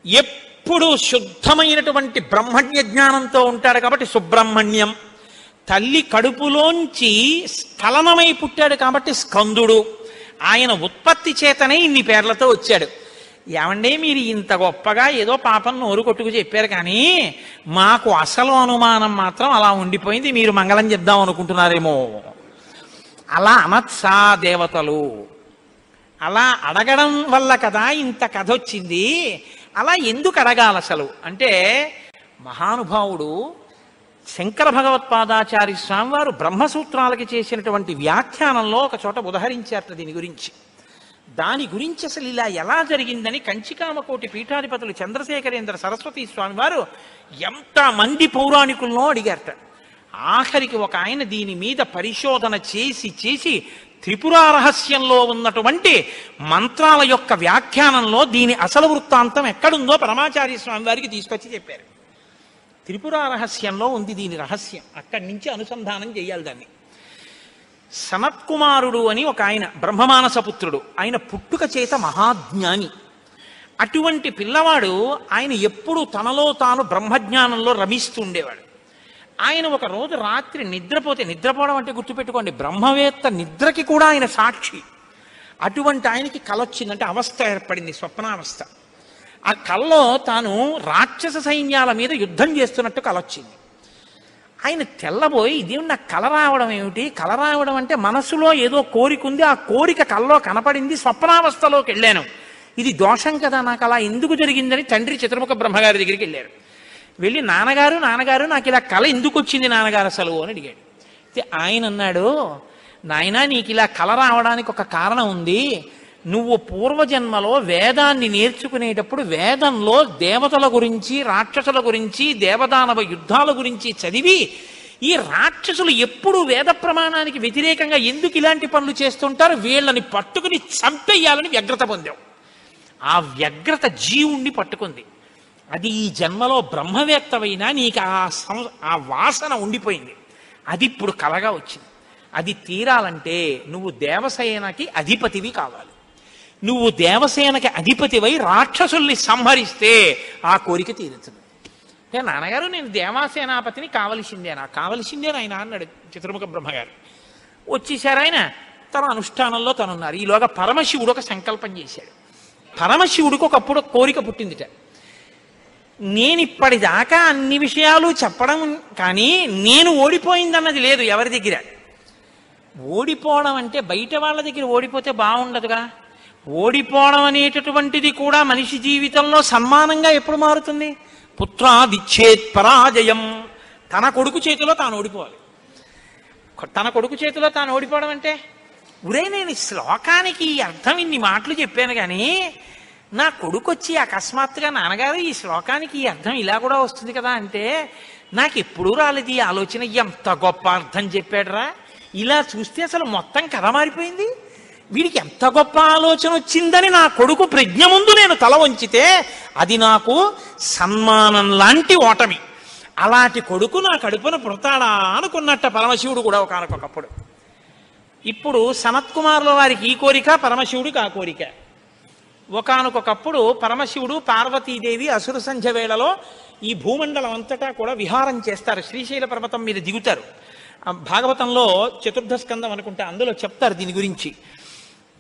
ఎప్పుడు శుద్ధమైనటువంటి బ్రహ్మజ్ఞ జ్ఞానంతో ఉంటాడు కాబట్టి సుబ్రహ్మణ్యం. తల్లి కడుపులోంచి స్ఖలనమై పుట్టాడు కాబట్టి స్కందుడు. ఆయన ఉత్పత్తి చేతనే ఇన్ని పేర్లతో వచ్చాడు. ఏమంటే మీరు ఇంత గొప్పగా ఏదో పాపం నోరు కొట్టుకు చెప్పారు, కానీ మాకు అసలు అనుమానం మాత్రం అలా ఉండిపోయింది, మీరు మంగళం చెప్దాం అనుకుంటున్నారేమో. అలా అనత్సా దేవతలు, అలా అడగడం వల్ల కదా ఇంత కథ వచ్చింది. అలా ఎందుకు అడగాలి అసలు అంటే, మహానుభావుడు శంకర భగవత్పాదాచార్య స్వామి వారు బ్రహ్మసూత్రాలకి చేసినటువంటి వ్యాఖ్యానంలో ఒక చోట ఉదహరించారట దీని గురించి. దాని గురించి అసలు ఇలా ఎలా జరిగిందని కంచికామకోటి పీఠాధిపతులు చంద్రశేఖరేంద్ర సరస్వతి స్వామి వారు ఎంతమంది పౌరాణికులను అడిగారట. ఆఖరికి ఒక ఆయన దీని మీద పరిశోధన చేసి త్రిపురా రహస్యంలో ఉన్నటువంటి మంత్రాల యొక్క వ్యాఖ్యానంలో దీని అసలు వృత్తాంతం ఎక్కడుందో పరమాచార్య స్వామి వారికి తీసుకొచ్చి చెప్పారు. త్రిపురా రహస్యంలో ఉంది దీని రహస్యం, అక్కడి నుంచి అనుసంధానం చేయాలి దాన్ని. సనత్కుమారుడు అని ఒక ఆయన బ్రహ్మమానసపుత్రుడు, ఆయన పుట్టుక చేత మహాజ్ఞాని. అటువంటి పిల్లవాడు ఆయన ఎప్పుడూ తనలో తాను బ్రహ్మజ్ఞానంలో రమిస్తుండేవాడు. ఆయన ఒక రోజు రాత్రి నిద్రపోవడం అంటే గుర్తుపెట్టుకోండి, బ్రహ్మవేత్త నిద్రకి కూడా ఆయన సాక్షి. అటువంటి ఆయనకి కల వచ్చిందంటే అవస్థ ఏర్పడింది, స్వప్నావస్థ. ఆ కల్లో తాను రాక్షస సైన్యాల మీద యుద్ధం చేస్తున్నట్టు కల వచ్చింది. ఆయన తెల్లబోయి ఇదేమి నాకు కల రావడం ఏమిటి, కల రావడం అంటే మనసులో ఏదో కోరిక ఉంది, ఆ కోరిక కల్లో కనపడింది, స్వప్నావస్థలోకి వెళ్ళాను, ఇది దోషం కదా, నాకు అలా ఎందుకు జరిగిందని తండ్రి చతుర్ముఖ బ్రహ్మగారి దగ్గరికి వెళ్ళారు. వెళ్ళి నాన్నగారు నాకు ఇలా కల ఎందుకు వచ్చింది నాన్నగారు అసలు అని అడిగాడు. ఆయన అన్నాడు, నాయనా నీకు ఇలా కల రావడానికి ఒక కారణం ఉంది. నువ్వు పూర్వజన్మలో వేదాన్ని నేర్చుకునేటప్పుడు వేదంలో దేవతల గురించి రాక్షసుల గురించి దేవదానవ యుద్ధాల గురించి చదివి ఈ రాక్షసులు ఎప్పుడు వేద ప్రమాణానికి వ్యతిరేకంగా ఎందుకు ఇలాంటి పనులు చేస్తుంటారు, వీళ్ళని పట్టుకుని చంపేయాలని వ్యగ్రత పొందావు. ఆ వ్యగ్రత జీవుణ్ణి పట్టుకుంది. అది ఈ జన్మలో బ్రహ్మవేత్తవైనా నీకు ఆ వాసన ఉండిపోయింది. అది ఇప్పుడు కలగా వచ్చింది. అది తీరాలంటే నువ్వు దేవసేనకి అధిపతివి కావాలి. నువ్వు దేవసేనకి అధిపతివై రాక్షసుల్ని సంహరిస్తే ఆ కోరిక తీరుతుంది. అంటే నాన్నగారు నేను దేవాసేనాపతిని కావలసిందే ఆయన అన్నాడు చతుర్ముఖ బ్రహ్మగారు. వచ్చేసారు ఆయన, తన అనుష్ఠానంలో తనున్నారు. ఈలోగా పరమశివుడు ఒక సంకల్పం చేశాడు. పరమశివుడికి ఒకప్పుడు కోరిక పుట్టిందిట, నేను ఇప్పటిదాకా అన్ని విషయాలు చెప్పడం కానీ నేను ఓడిపోయిందన్నది లేదు ఎవరి దగ్గర. ఓడిపోవడం అంటే బయట వాళ్ళ దగ్గర ఓడిపోతే బాగుండదుగా. ఓడిపోవడం అనేటటువంటిది కూడా మనిషి జీవితంలో సన్మానంగా ఎప్పుడు మారుతుంది? పుత్రాదిచ్చేత్ పరాజయం. తన కొడుకు చేతిలో తాను ఓడిపోవాలి. తన కొడుకు చేతిలో తాను ఓడిపోవడం అంటే, ఉరే నేను ఈ శ్లోకానికి ఈ అర్థం ఇన్ని మాటలు చెప్పాను కానీ నా కొడుకు వచ్చి అకస్మాత్తుగా నాన్నగారు ఈ శ్లోకానికి ఈ అర్థం ఇలా కూడా వస్తుంది కదా అంటే నాకు ఎప్పుడూ రాలేదు ఈ ఆలోచన. ఎంత గొప్ప అర్థం చెప్పాడురా, ఇలా చూస్తే అసలు మొత్తం కథ మారిపోయింది, వీడికి ఎంత గొప్ప ఆలోచన వచ్చిందని నా కొడుకు ప్రజ్ఞ ముందు నేను తల వంచితే అది నాకు సన్మానం లాంటి ఓటమి. అలాంటి కొడుకు నా కడుపున పుడతాడా అనుకున్నట్ట పరమశివుడు కూడా ఒకానొకప్పుడు. ఇప్పుడు సనత్కుమారుల వారికి ఈ కోరిక, పరమశివుడికి ఆ కోరిక. ఒకానొకప్పుడు పరమశివుడు పార్వతీదేవి అసుర సంధ్య వేళలో ఈ భూమండలం అంతటా కూడా విహారం చేస్తారు. శ్రీశైల పర్వతం మీద దిగుతారు. భాగవతంలో చతుర్థ స్కందం అనుకుంటే అందులో చెప్తారు దీని గురించి.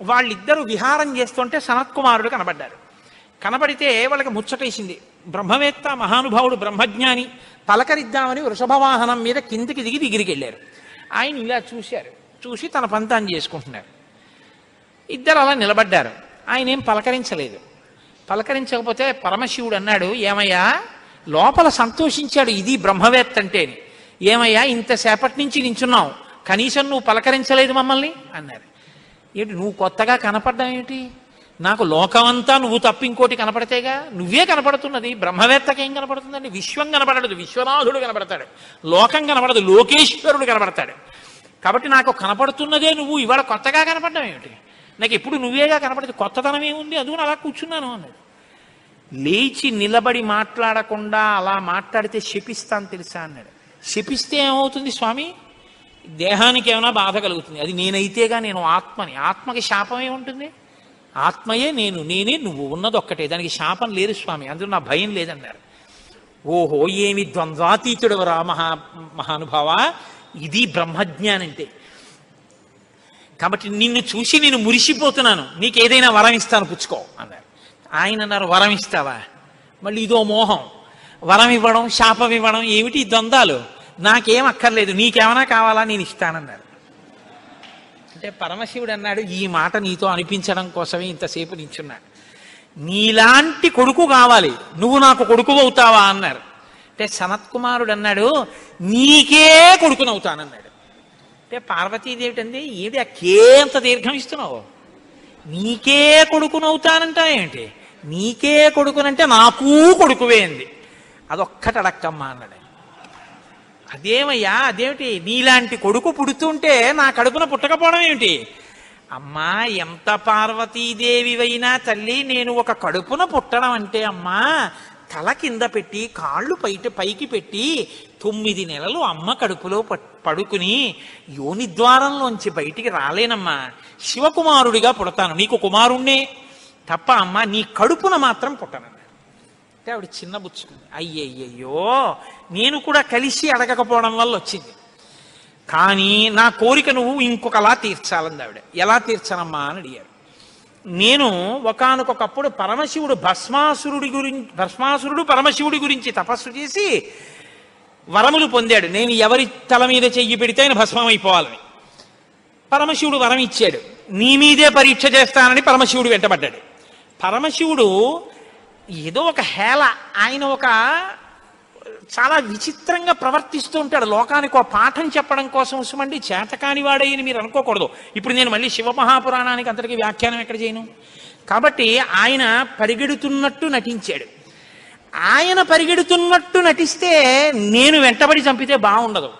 వాళ్ళిద్దరూ విహారం చేస్తుంటే సనత్కుమారుడు కనబడ్డారు. కనబడితే వాళ్ళకి ముచ్చటేసింది. బ్రహ్మవేత్త మహానుభావుడు బ్రహ్మజ్ఞాని, పలకరిద్దామని వృషభవాహనం మీద కిందికి దిగి దగ్గరికి వెళ్ళారు. ఆయన ఇలా చూశారు, చూసి తన పంతాన్ని చేసుకుంటున్నారు. ఇద్దరు అలా నిలబడ్డారు. ఆయన ఏం పలకరించలేదు. పలకరించకపోతే పరమశివుడు అన్నాడు, ఏమయ్యా, లోపల సంతోషించాడు ఇది బ్రహ్మవేత్త అంటేని, ఏమయ్యా ఇంతసేపటి నుంచి నించున్నావు, కనీసం నువ్వు పలకరించలేదు మమ్మల్ని అన్నారు. ఏంటి నువ్వు కొత్తగా కనపడ్డావు ఏమిటి? నాకు లోకమంతా నువ్వు తప్ప ఇంకోటి కనపడితేగా, నువ్వే కనపడుతున్నది. బ్రహ్మవేత్తకి ఏం కనపడుతుందండి? విశ్వం కనపడదు, విశ్వనాథుడు కనపడతాడు. లోకం కనపడదు, లోకేశ్వరుడు కనపడతాడు. కాబట్టి నాకు కనపడుతున్నదే నువ్వు, ఇవాళ కొత్తగా కనపడ్డావు ఏమిటి? నాకు ఎప్పుడు నువ్వేగా కనపడదు, కొత్తదనం ఏముంది, అందుకని అలా కూర్చున్నాను అన్నాడు. లేచి నిలబడి మాట్లాడకుండా అలా మాట్లాడితే శపిస్తాను తెలుసా అన్నాడు. శపిస్తే ఏమవుతుంది స్వామి? దేహానికి ఏమైనా బాధ కలుగుతుంది. అది నేనైతేగా, నేను ఆత్మని. ఆత్మకి శాపం ఏముంటుంది? ఆత్మయే నేను, నేనే నువ్వు, ఉన్నది ఒక్కటే, దానికి శాపం లేదు స్వామి, అందులో నా భయం లేదన్నారు. ఓహో, ఏమి ద్వంద్వాతీతుడు రా మహానుభావ, ఇది బ్రహ్మజ్ఞానం అంటే. కాబట్టి నిన్ను చూసి నేను మురిసిపోతున్నాను, నీకేదైనా వరం ఇస్తాను పుచ్చుకో అన్నారు. ఆయన అన్నారు, వరం ఇస్తావా? మళ్ళీ ఇదో మోహం, వరం ఇవ్వడం శాపం ఇవ్వడం ఏమిటి ద్వంద్వాలు? నాకేం అక్కర్లేదు, నీకేమైనా కావాలా నేను ఇస్తానన్నారు. అంటే పరమశివుడు అన్నాడు, ఈ మాట నీతో అనిపించడం కోసమే ఇంతసేపు నించున్నాడు. నీలాంటి కొడుకు కావాలి, నువ్వు నాకు కొడుకు అవుతావా అన్నారు. అంటే సనత్కుమారుడు అన్నాడు, నీకే కొడుకునవుతానన్నాడు. అంటే పార్వతీదేవి అంది, ఏమిటి అంత దీర్ఘం ఇస్తున్నావు? నీకే కొడుకునవుతానంటా ఏమిటి? నీకే కొడుకునంటే నాకు కొడుకువే అంది. అదొక్కటి అడక్కమ్మా అన్నాడు. అదేమయ్యా, అదేమిటి? నీలాంటి కొడుకు పుడుతుంటే నా కడుపున పుట్టకపోవడం ఏమిటి? అమ్మా, ఎంత పార్వతీదేవివైనా తల్లి, నేను ఒక కడుపున పుట్టడం అంటే అమ్మా, తల కింద పెట్టి కాళ్ళు పైకి పెట్టి 9 నెలలు అమ్మ కడుపులో పడుకుని యోని ద్వారంలోంచి బయటికి రాలేనమ్మా. శివకుమారుడిగా పుడతాను, నీకు కుమారుణ్ణే తప్ప అమ్మా నీ కడుపున మాత్రం పుట్టనన్నా. అంటే ఆవిడ చిన్న బుచ్చుకుంది. అయ్యయ్యో, నేను కూడా కలిసి అడగకపోవడం వల్ల వచ్చింది, కానీ నా కోరిక నువ్వు ఇంకొకలా తీర్చాలంది ఆవిడ. ఎలా తీర్చనమ్మా అని అడిగారు. నేను ఒకానొకప్పుడు పరమశివుడు భస్మాసురుడు పరమశివుడి గురించి తపస్సు చేసి వరములు పొందాడు. నేను ఎవరి తల మీద చెయ్యి పెడితే ఆయన భస్మం అయిపోవాలని పరమశివుడు వరం ఇచ్చాడు. నీ మీదే పరీక్ష చేస్తానని పరమశివుడు వెంటబడ్డాడు. పరమశివుడు ఏదో ఒక హేళ, ఆయన ఒక చాలా విచిత్రంగా ప్రవర్తిస్తూ ఉంటాడు. లోకానికి ఒక పాఠం చెప్పడం కోసం ఉసుమండి చేతకాని వాడయ్యని మీరు అనుకోకూడదు. ఇప్పుడు నేను మళ్ళీ శివమహాపురాణానికి అంతటికి వ్యాఖ్యానం ఎక్కడ చేయను. కాబట్టి ఆయన పరిగెడుతున్నట్టు నటించాడు. ఆయన పరిగెడుతున్నట్టు నటిస్తే నేను వెంటబడి చంపితే బాగుండదు.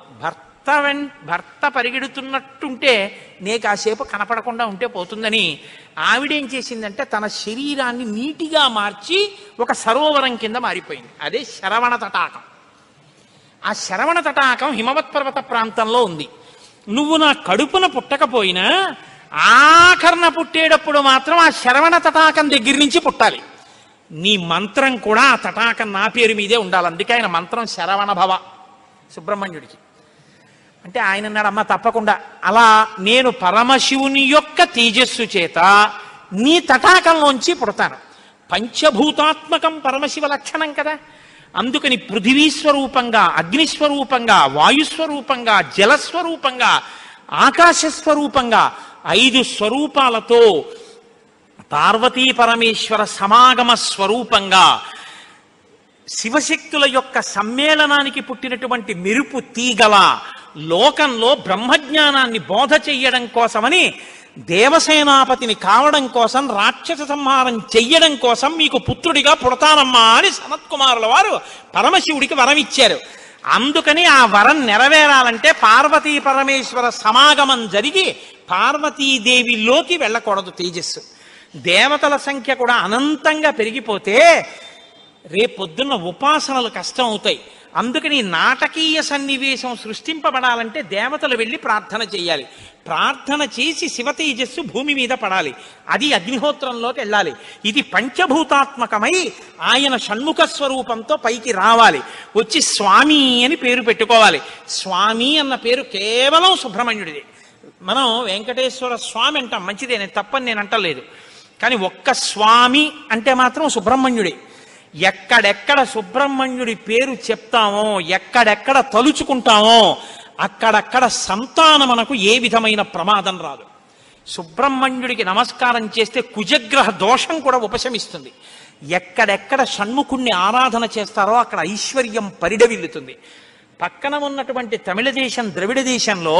భర్త పరిగెడుతున్నట్టుంటే నే కాసేపు కనపడకుండా ఉంటే పోతుందని ఆవిడేం చేసిందంటే తన శరీరాన్ని నీటిగా మార్చి ఒక సరోవరం కింద మారిపోయింది. అదే శరవణ తటాకం. ఆ శరవణ తటాకం హిమవత్ పర్వత ప్రాంతంలో ఉంది. నువ్వు నా కడుపున పుట్టకపోయినా ఆఖరణ పుట్టేటప్పుడు మాత్రం ఆ శరవణ తటాకం దగ్గర నుంచి పుట్టాలి. నీ మంత్రం కూడా ఆ తటాకం నా పేరు మీదే ఉండాలి. అందుకే ఆయన మంత్రం శరవణ భవ సుబ్రహ్మణ్యుడికి. అంటే ఆయన అన్నాడు, అమ్మ తప్పకుండా, అలా నేను పరమశివుని యొక్క తేజస్సు చేత నీ తటాకంలోంచి పుడతాను. పంచభూతాత్మకం పరమశివ లక్షణం కదా. అందుకని పృథివీస్వరూపంగా, అగ్నిస్వరూపంగా, వాయుస్వరూపంగా, జలస్వరూపంగా, ఆకాశస్వరూపంగా 5 స్వరూపాలతో పార్వతీ పరమేశ్వర సమాగమ స్వరూపంగా శివశక్తుల యొక్క సమ్మేళనానికి పుట్టినటువంటి మెరుపు తీగల లోకంలో బ్రహ్మజ్ఞానాన్ని బోధ చెయ్యడం కోసమని దేవసేనాపతిని కావడం కోసం, రాక్షస సంహారం చెయ్యడం కోసం మీకు పుత్రుడిగా పుడతానమ్మా అని సనత్కుమారుల వారు పరమశివుడికి వరం ఇచ్చారు. అందుకని ఆ వరం నెరవేరాలంటే పార్వతీ పరమేశ్వర సమాగమం జరిగి పార్వతీదేవిలోకి వెళ్ళకూడదు తేజస్సు. దేవతల సంఖ్య కూడా అనంతంగా పెరిగిపోతే రేపొద్దున్న ఉపాసనలు కష్టం అవుతాయి. అందుకని నాటకీయ సన్నివేశం సృష్టింపబడాలంటే దేవతలు వెళ్ళి ప్రార్థన చేయాలి. ప్రార్థన చేసి శివతేజస్సు భూమి మీద పడాలి. అది అగ్నిహోత్రంలోకి వెళ్ళాలి. ఇది పంచభూతాత్మకమై ఆయన షణ్ముఖ స్వరూపంతో పైకి రావాలి. వచ్చి స్వామి అని పేరు పెట్టుకోవాలి. స్వామి అన్న పేరు కేవలం సుబ్రహ్మణ్యుడిది. మనం వెంకటేశ్వర స్వామి అంటాం, మంచిదే, నేను తప్పని నేను అంటలేదు. కానీ ఒక్క స్వామి అంటే మాత్రం సుబ్రహ్మణ్యుడే. ఎక్కడెక్కడ సుబ్రహ్మణ్యుడి పేరు చెప్తామో, ఎక్కడెక్కడ తలుచుకుంటామో అక్కడక్కడ సంతానమునకు ఏ విధమైన ప్రమాదం రాదు. సుబ్రహ్మణ్యుడికి నమస్కారం చేస్తే కుజగ్రహ దోషం కూడా ఉపశమిస్తుంది. ఎక్కడెక్కడ షణ్ముఖుణ్ణి ఆరాధన చేస్తారో అక్కడ ఐశ్వర్యం పరిడవిల్లుతుంది. పక్కన ఉన్నటువంటి తమిళ దేశం, ద్రవిడ దేశంలో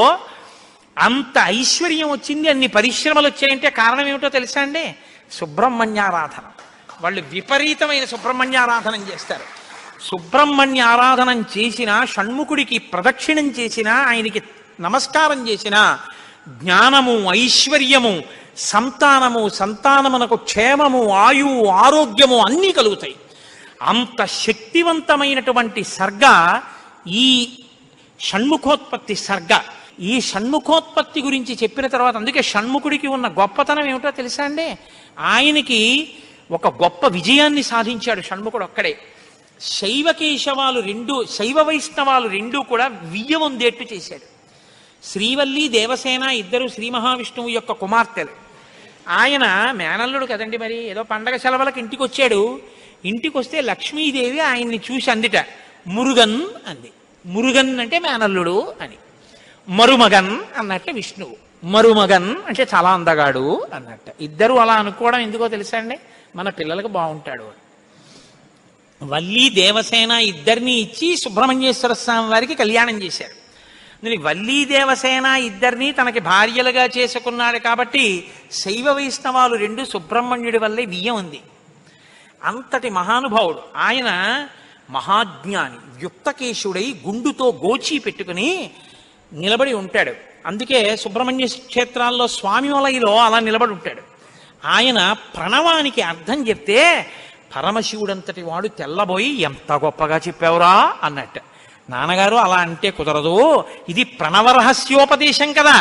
అంత ఐశ్వర్యం వచ్చింది, అన్ని పరిశ్రమలు వచ్చాయంటే కారణం ఏమిటో తెలుసా అండి? సుబ్రహ్మణ్యారాధన. వాళ్ళు విపరీతమైన సుబ్రహ్మణ్యారాధనం చేస్తారు. సుబ్రహ్మణ్య ఆరాధనం చేసినా, షణ్ముఖుడికి ప్రదక్షిణం చేసినా, ఆయనకి నమస్కారం చేసినా జ్ఞానము, ఐశ్వర్యము, సంతానము, సంతానమునకు క్షేమము, ఆయువు, ఆరోగ్యము అన్నీ కలుగుతాయి. అంత శక్తివంతమైనటువంటి సర్గ ఈ షణ్ముఖోత్పత్తి సర్గ. ఈ షణ్ముఖోత్పత్తి గురించి చెప్పిన తర్వాత, అందుకే షణ్ముఖుడికి ఉన్న గొప్పతనం ఏమిటో తెలుసా అండి? ఆయనకి ఒక గొప్ప విజయాన్ని సాధించాడు షణ్ముఖుడు ఒక్కడే. శైవకేశవాలు రెండు, శైవ వైష్ణవాలు రెండూ కూడా వియ్యవందేట్టు చేశాడు. శ్రీవల్లి, దేవసేన ఇద్దరు శ్రీ మహావిష్ణువు యొక్క కుమార్తెలు. ఆయన మేనల్లుడు కదండి, మరి ఏదో పండగ సెలవులకు ఇంటికి వచ్చాడు. ఇంటికి వస్తే లక్ష్మీదేవి ఆయన్ని చూసి అందిట, మురుగన్ అంది. మురుగన్ అంటే మేనల్లుడు అని. మరుమగన్ అన్నట్టు విష్ణువు. మరుమగన్ అంటే చాలా అందగాడు అన్నట్టు. ఇద్దరు అలా అనుకోవడం ఎందుకో తెలుసా అండి? మన పిల్లలకు బాగుంటాడు. వల్లి, దేవసేన ఇద్దరిని ఇచ్చి సుబ్రహ్మణ్యేశ్వర స్వామి వారికి కళ్యాణం చేశారు. వల్లి, దేవసేన ఇద్దరిని తనకి భార్యలుగా చేసుకున్నాడు కాబట్టి శైవ వైష్ణవాలు రెండు సుబ్రహ్మణ్యుడి వల్లే వియ్యం ఉంది. అంతటి మహానుభావుడు ఆయన. మహాజ్ఞాని, యుక్తకేశుడై గుండుతో గోచి పెట్టుకుని నిలబడి ఉంటాడు. అందుకే సుబ్రహ్మణ్య క్షేత్రాల్లో స్వామి వలయలో అలా నిలబడి ఉంటాడు. ఆయన ప్రణవానికి అర్థం చెప్తే పరమశివుడంతటి వాడు తెల్లబోయి, ఎంత గొప్పగా చెప్పావురా అన్నట్టు. నాన్నగారు అలా అంటే కుదరదు, ఇది ప్రణవ రహస్యోపదేశం కదా,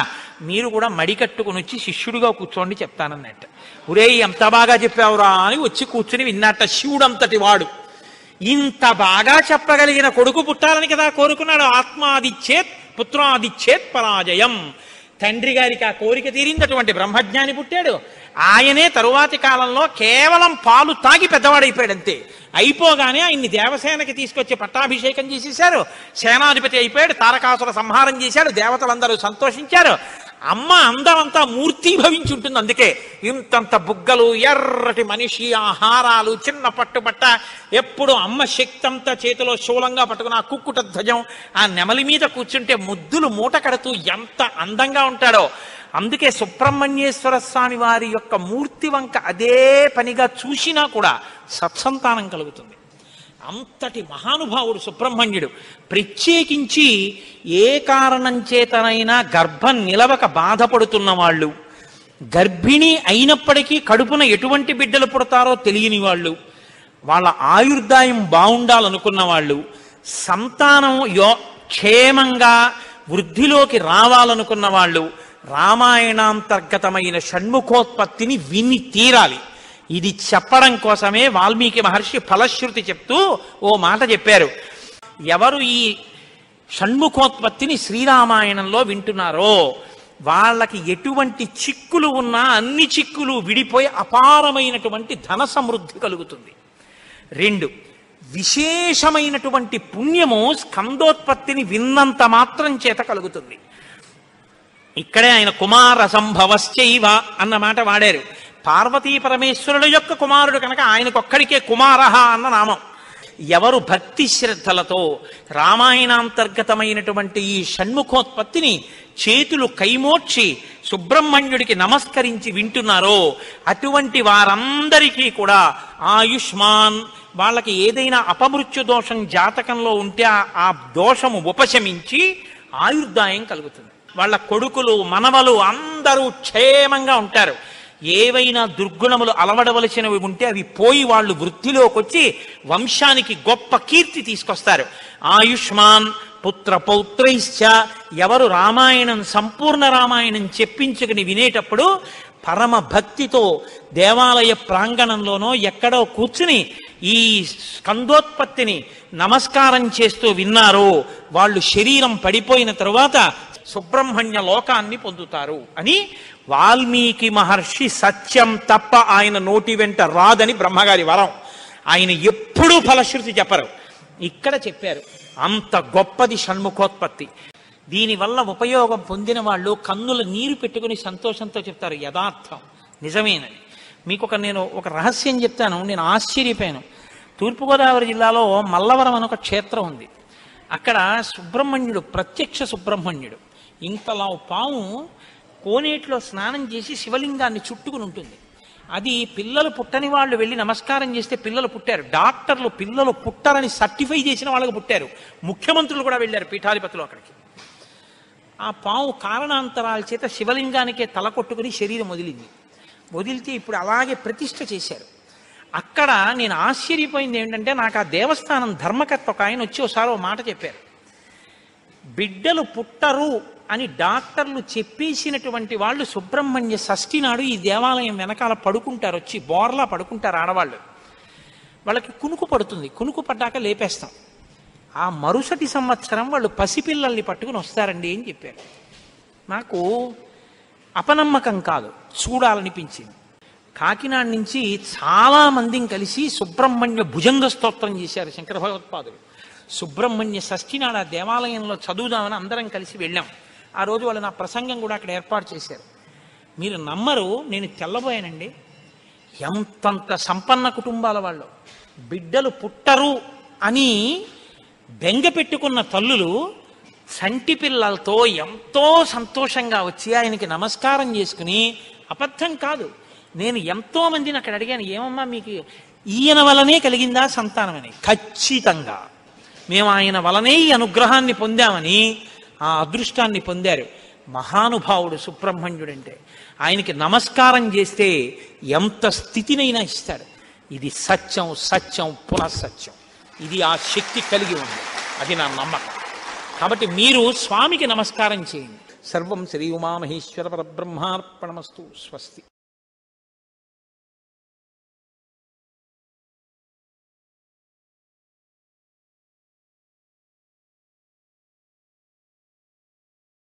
మీరు కూడా మడి కట్టుకుని వచ్చి శిష్యుడిగా కూర్చోండి చెప్తానన్నట్టు. ఒరే ఎంత బాగా చెప్పావురా అని వచ్చి కూర్చుని విన్నట్ట. శివుడంతటి వాడు ఇంత బాగా చెప్పగలిగిన కొడుకు పుట్టాలని కదా కోరుకున్నాడు. ఆత్మాదిచ్చేత్ పుత్రాదిచ్చేత్ పరాజయం. తండ్రి గారికి ఆ కోరిక తీరిందటువంటి బ్రహ్మజ్ఞాని పుట్టాడు. ఆయనే తరువాతి కాలంలో కేవలం పాలు తాగి పెద్దవాడైపోయాడు అంతే. అయిపోగానే ఆయన్ని దేవసేనకి తీసుకొచ్చి పట్టాభిషేకం చేసేశారు. సేనాధిపతి అయిపోయాడు. తారకాసుర సంహారం చేశాడు. దేవతలందరూ సంతోషించారు. అమ్మ అందమంతా మూర్తీభవించి ఉంటుంది. అందుకే ఇంతంత బుగ్గలు, ఎర్రటి మనిషి, ఆహారాలు, చిన్న పట్టుబట్ట, ఎప్పుడు అమ్మ శక్తి అంతా చేతిలో శూలంగా పట్టుకుని ఆ కుక్కుట ధ్వజం, ఆ నెమలి మీద కూర్చుంటే ముద్దులు మూట కడుతూ ఎంత అందంగా ఉంటాడో. అందుకే సుబ్రహ్మణ్యేశ్వర స్వామి వారి యొక్క మూర్తి వంక అదే పనిగా చూసినా కూడా సత్సంతానం కలుగుతుంది. అంతటి మహానుభావుడు సుబ్రహ్మణ్యుడు. ప్రత్యేకించి ఏ కారణం చేతనైనా గర్భం నిలవక బాధపడుతున్న వాళ్ళు, గర్భిణి అయినప్పటికీ కడుపున ఎటువంటి బిడ్డలు పుడతారో తెలియని వాళ్ళు, వాళ్ళ ఆయుర్దాయం బాగుండాలనుకున్న వాళ్ళు, సంతానం క్షేమంగా వృద్ధిలోకి రావాలనుకున్న వాళ్ళు రామాయణాంతర్గతమైన షణ్ముఖోత్పత్తిని విని తీరాలి. ఇది చెప్పడం కోసమే వాల్మీకి మహర్షి ఫలశ్రుతి చెప్తూ ఓ మాట చెప్పారు. ఎవరు ఈ షణ్ముఖోత్పత్తిని శ్రీరామాయణంలో వింటున్నారో వాళ్ళకి ఎటువంటి చిక్కులు ఉన్నా అన్ని చిక్కులు విడిపోయి అపారమైనటువంటి ధన సమృద్ధి కలుగుతుంది. 2, విశేషమైనటువంటి పుణ్యము స్కందోత్పత్తిని విన్నంత మాత్రం చేత కలుగుతుంది. ఇక్కడే ఆయన కుమార సంభవశ్చైవ అన్న మాట వాడారు. పార్వతీ పరమేశ్వరుల యొక్క కుమారుడు కనుక ఆయనకొక్కడికే కుమారః అన్న నామం. ఎవరు భక్తి శ్రద్ధలతో రామాయణాంతర్గతమైనటువంటి ఈ షణ్ముఖోత్పత్తిని చేతులు కైమోడ్చి సుబ్రహ్మణ్యుడికి నమస్కరించి వింటున్నారో అటువంటి వారందరికీ కూడా ఆయుష్మాన్, వాళ్ళకి ఏదైనా అపమృత్యు దోషం జాతకంలో ఉంటే ఆ దోషము ఉపశమించి ఆయుర్దాయం కలుగుతుంది. వాళ్ళ కొడుకులు మనవలు అందరూ క్షేమంగా ఉంటారు. ఏవైనా దుర్గుణములు అలవడవలసినవి ఉంటే అవి పోయి వాళ్ళు వృద్ధిలోకి వచ్చి వంశానికి గొప్ప కీర్తి తీసుకొస్తారు. ఆయుష్మాన్ పుత్ర పౌత్రైశ్చ, ఎవరు రామాయణం సంపూర్ణ రామాయణం చెప్పించుకుని వినేటప్పుడు పరమ భక్తితో దేవాలయ ప్రాంగణంలోనో ఎక్కడో కూర్చుని ఈ స్కందోత్పత్తిని నమస్కారం చేస్తూ విన్నారో వాళ్ళు శరీరం పడిపోయిన తరువాత సుబ్రహ్మణ్య లోకాన్ని పొందుతారు అని వాల్మీకి మహర్షి సత్యం తప్ప ఆయన నోటి వెంట రాదని బ్రహ్మగారి వరం. ఆయన ఎప్పుడూ ఫలశ్రుతి చెప్పరు, ఇక్కడ చెప్పారు. అంత గొప్పది షణ్ముఖోత్పత్తి. దీనివల్ల ఉపయోగం పొందిన వాళ్ళు కన్నుల నీరు పెట్టుకుని సంతోషంతో చెప్తారు యథార్థం నిజమేనని. మీకు నేను ఒక రహస్యం చెప్తాను, నేను ఆశ్చర్యపోయాను. తూర్పుగోదావరి జిల్లాలో మల్లవరం అని ఒక క్షేత్రం ఉంది. అక్కడ సుబ్రహ్మణ్యుడు, ప్రత్యక్ష సుబ్రహ్మణ్యుడు, ఇంతలా పాము కోనేటిలో స్నానం చేసి శివలింగాన్ని చుట్టుకుని ఉంటుంది. అది పిల్లలు పుట్టని వాళ్ళు వెళ్ళి నమస్కారం చేస్తే పిల్లలు పుట్టారు. డాక్టర్లు పిల్లలు పుట్టారని సర్టిఫై చేసిన వాళ్ళకి పుట్టారు. ముఖ్యమంత్రులు కూడా వెళ్ళారు పీఠాధిపతులు అక్కడికి. ఆ పాము కారణాంతరాల చేత శివలింగానికే తల కొట్టుకుని శరీరం వదిలితే ఇప్పుడు అలాగే ప్రతిష్ఠ చేశారు. అక్కడ నేను ఆశ్చర్యపోయింది ఏంటంటే, నాకు ఆ దేవస్థానం ధర్మకర్త ఒక ఆయన వచ్చి ఒకసారి ఓ మాట చెప్పారు. బిడ్డలు పుట్టరు అని డాక్టర్లు చెప్పేసినటువంటి వాళ్ళు సుబ్రహ్మణ్య షష్ఠి నాడు ఈ దేవాలయం వెనకాల పడుకుంటారు, వచ్చి బోర్లా పడుకుంటారు ఆడవాళ్ళు. వాళ్ళకి కునుకు పడుతుంది, కునుకు పడ్డాక లేపేస్తాం. ఆ మరుసటి సంవత్సరం వాళ్ళు పసిపిల్లల్ని పట్టుకుని వస్తారండి అని చెప్పారు. నాకు అపనమ్మకం కాదు, చూడాలనిపించింది. కాకినాడ నుంచి చాలా మందిని కలిసి సుబ్రహ్మణ్య భుజంగ స్తోత్రం చేశారు శంకర భగవత్పాదులు. సుబ్రహ్మణ్య షష్ఠి నాడు ఆ దేవాలయంలో చదువుదామని అందరం కలిసి వెళ్ళాం. ఆ రోజు వాళ్ళు నా ప్రసంగం కూడా అక్కడ ఏర్పాటు చేశారు. మీరు నమ్మరు, నేను తెల్లబోయానండి. ఎంతంత సంపన్న కుటుంబాల వాళ్ళు బిడ్డలు పుట్టరు అని బెంగ పెట్టుకున్న తల్లులు సంటి పిల్లలతో ఎంతో సంతోషంగా వచ్చి ఆయనకి నమస్కారం చేసుకుని, అబద్ధం కాదు, నేను ఎంతో మందిని అక్కడ అడిగాను, ఏమమ్మా మీకు ఈయన వలనే కలిగిందా సంతానం అని. ఖచ్చితంగా మేము ఆయన వలనే ఈ అనుగ్రహాన్ని పొందామని ఆ అదృష్టాన్ని పొందారు. మహానుభావుడు సుబ్రహ్మణ్యుడంటే. ఆయనకి నమస్కారం చేస్తే ఎంత స్థితినైనా ఇస్తాడు. ఇది సత్యం, సత్యం పునఃసత్యం. ఇది ఆ శక్తి కలిగి ఉంది, అది నా నమ్మకం. కాబట్టి మీరు స్వామికి నమస్కారం చేయండి. సర్వం శ్రీ ఉమామహేశ్వర పరబ్రహ్మార్పణమస్తు. స్వస్తి.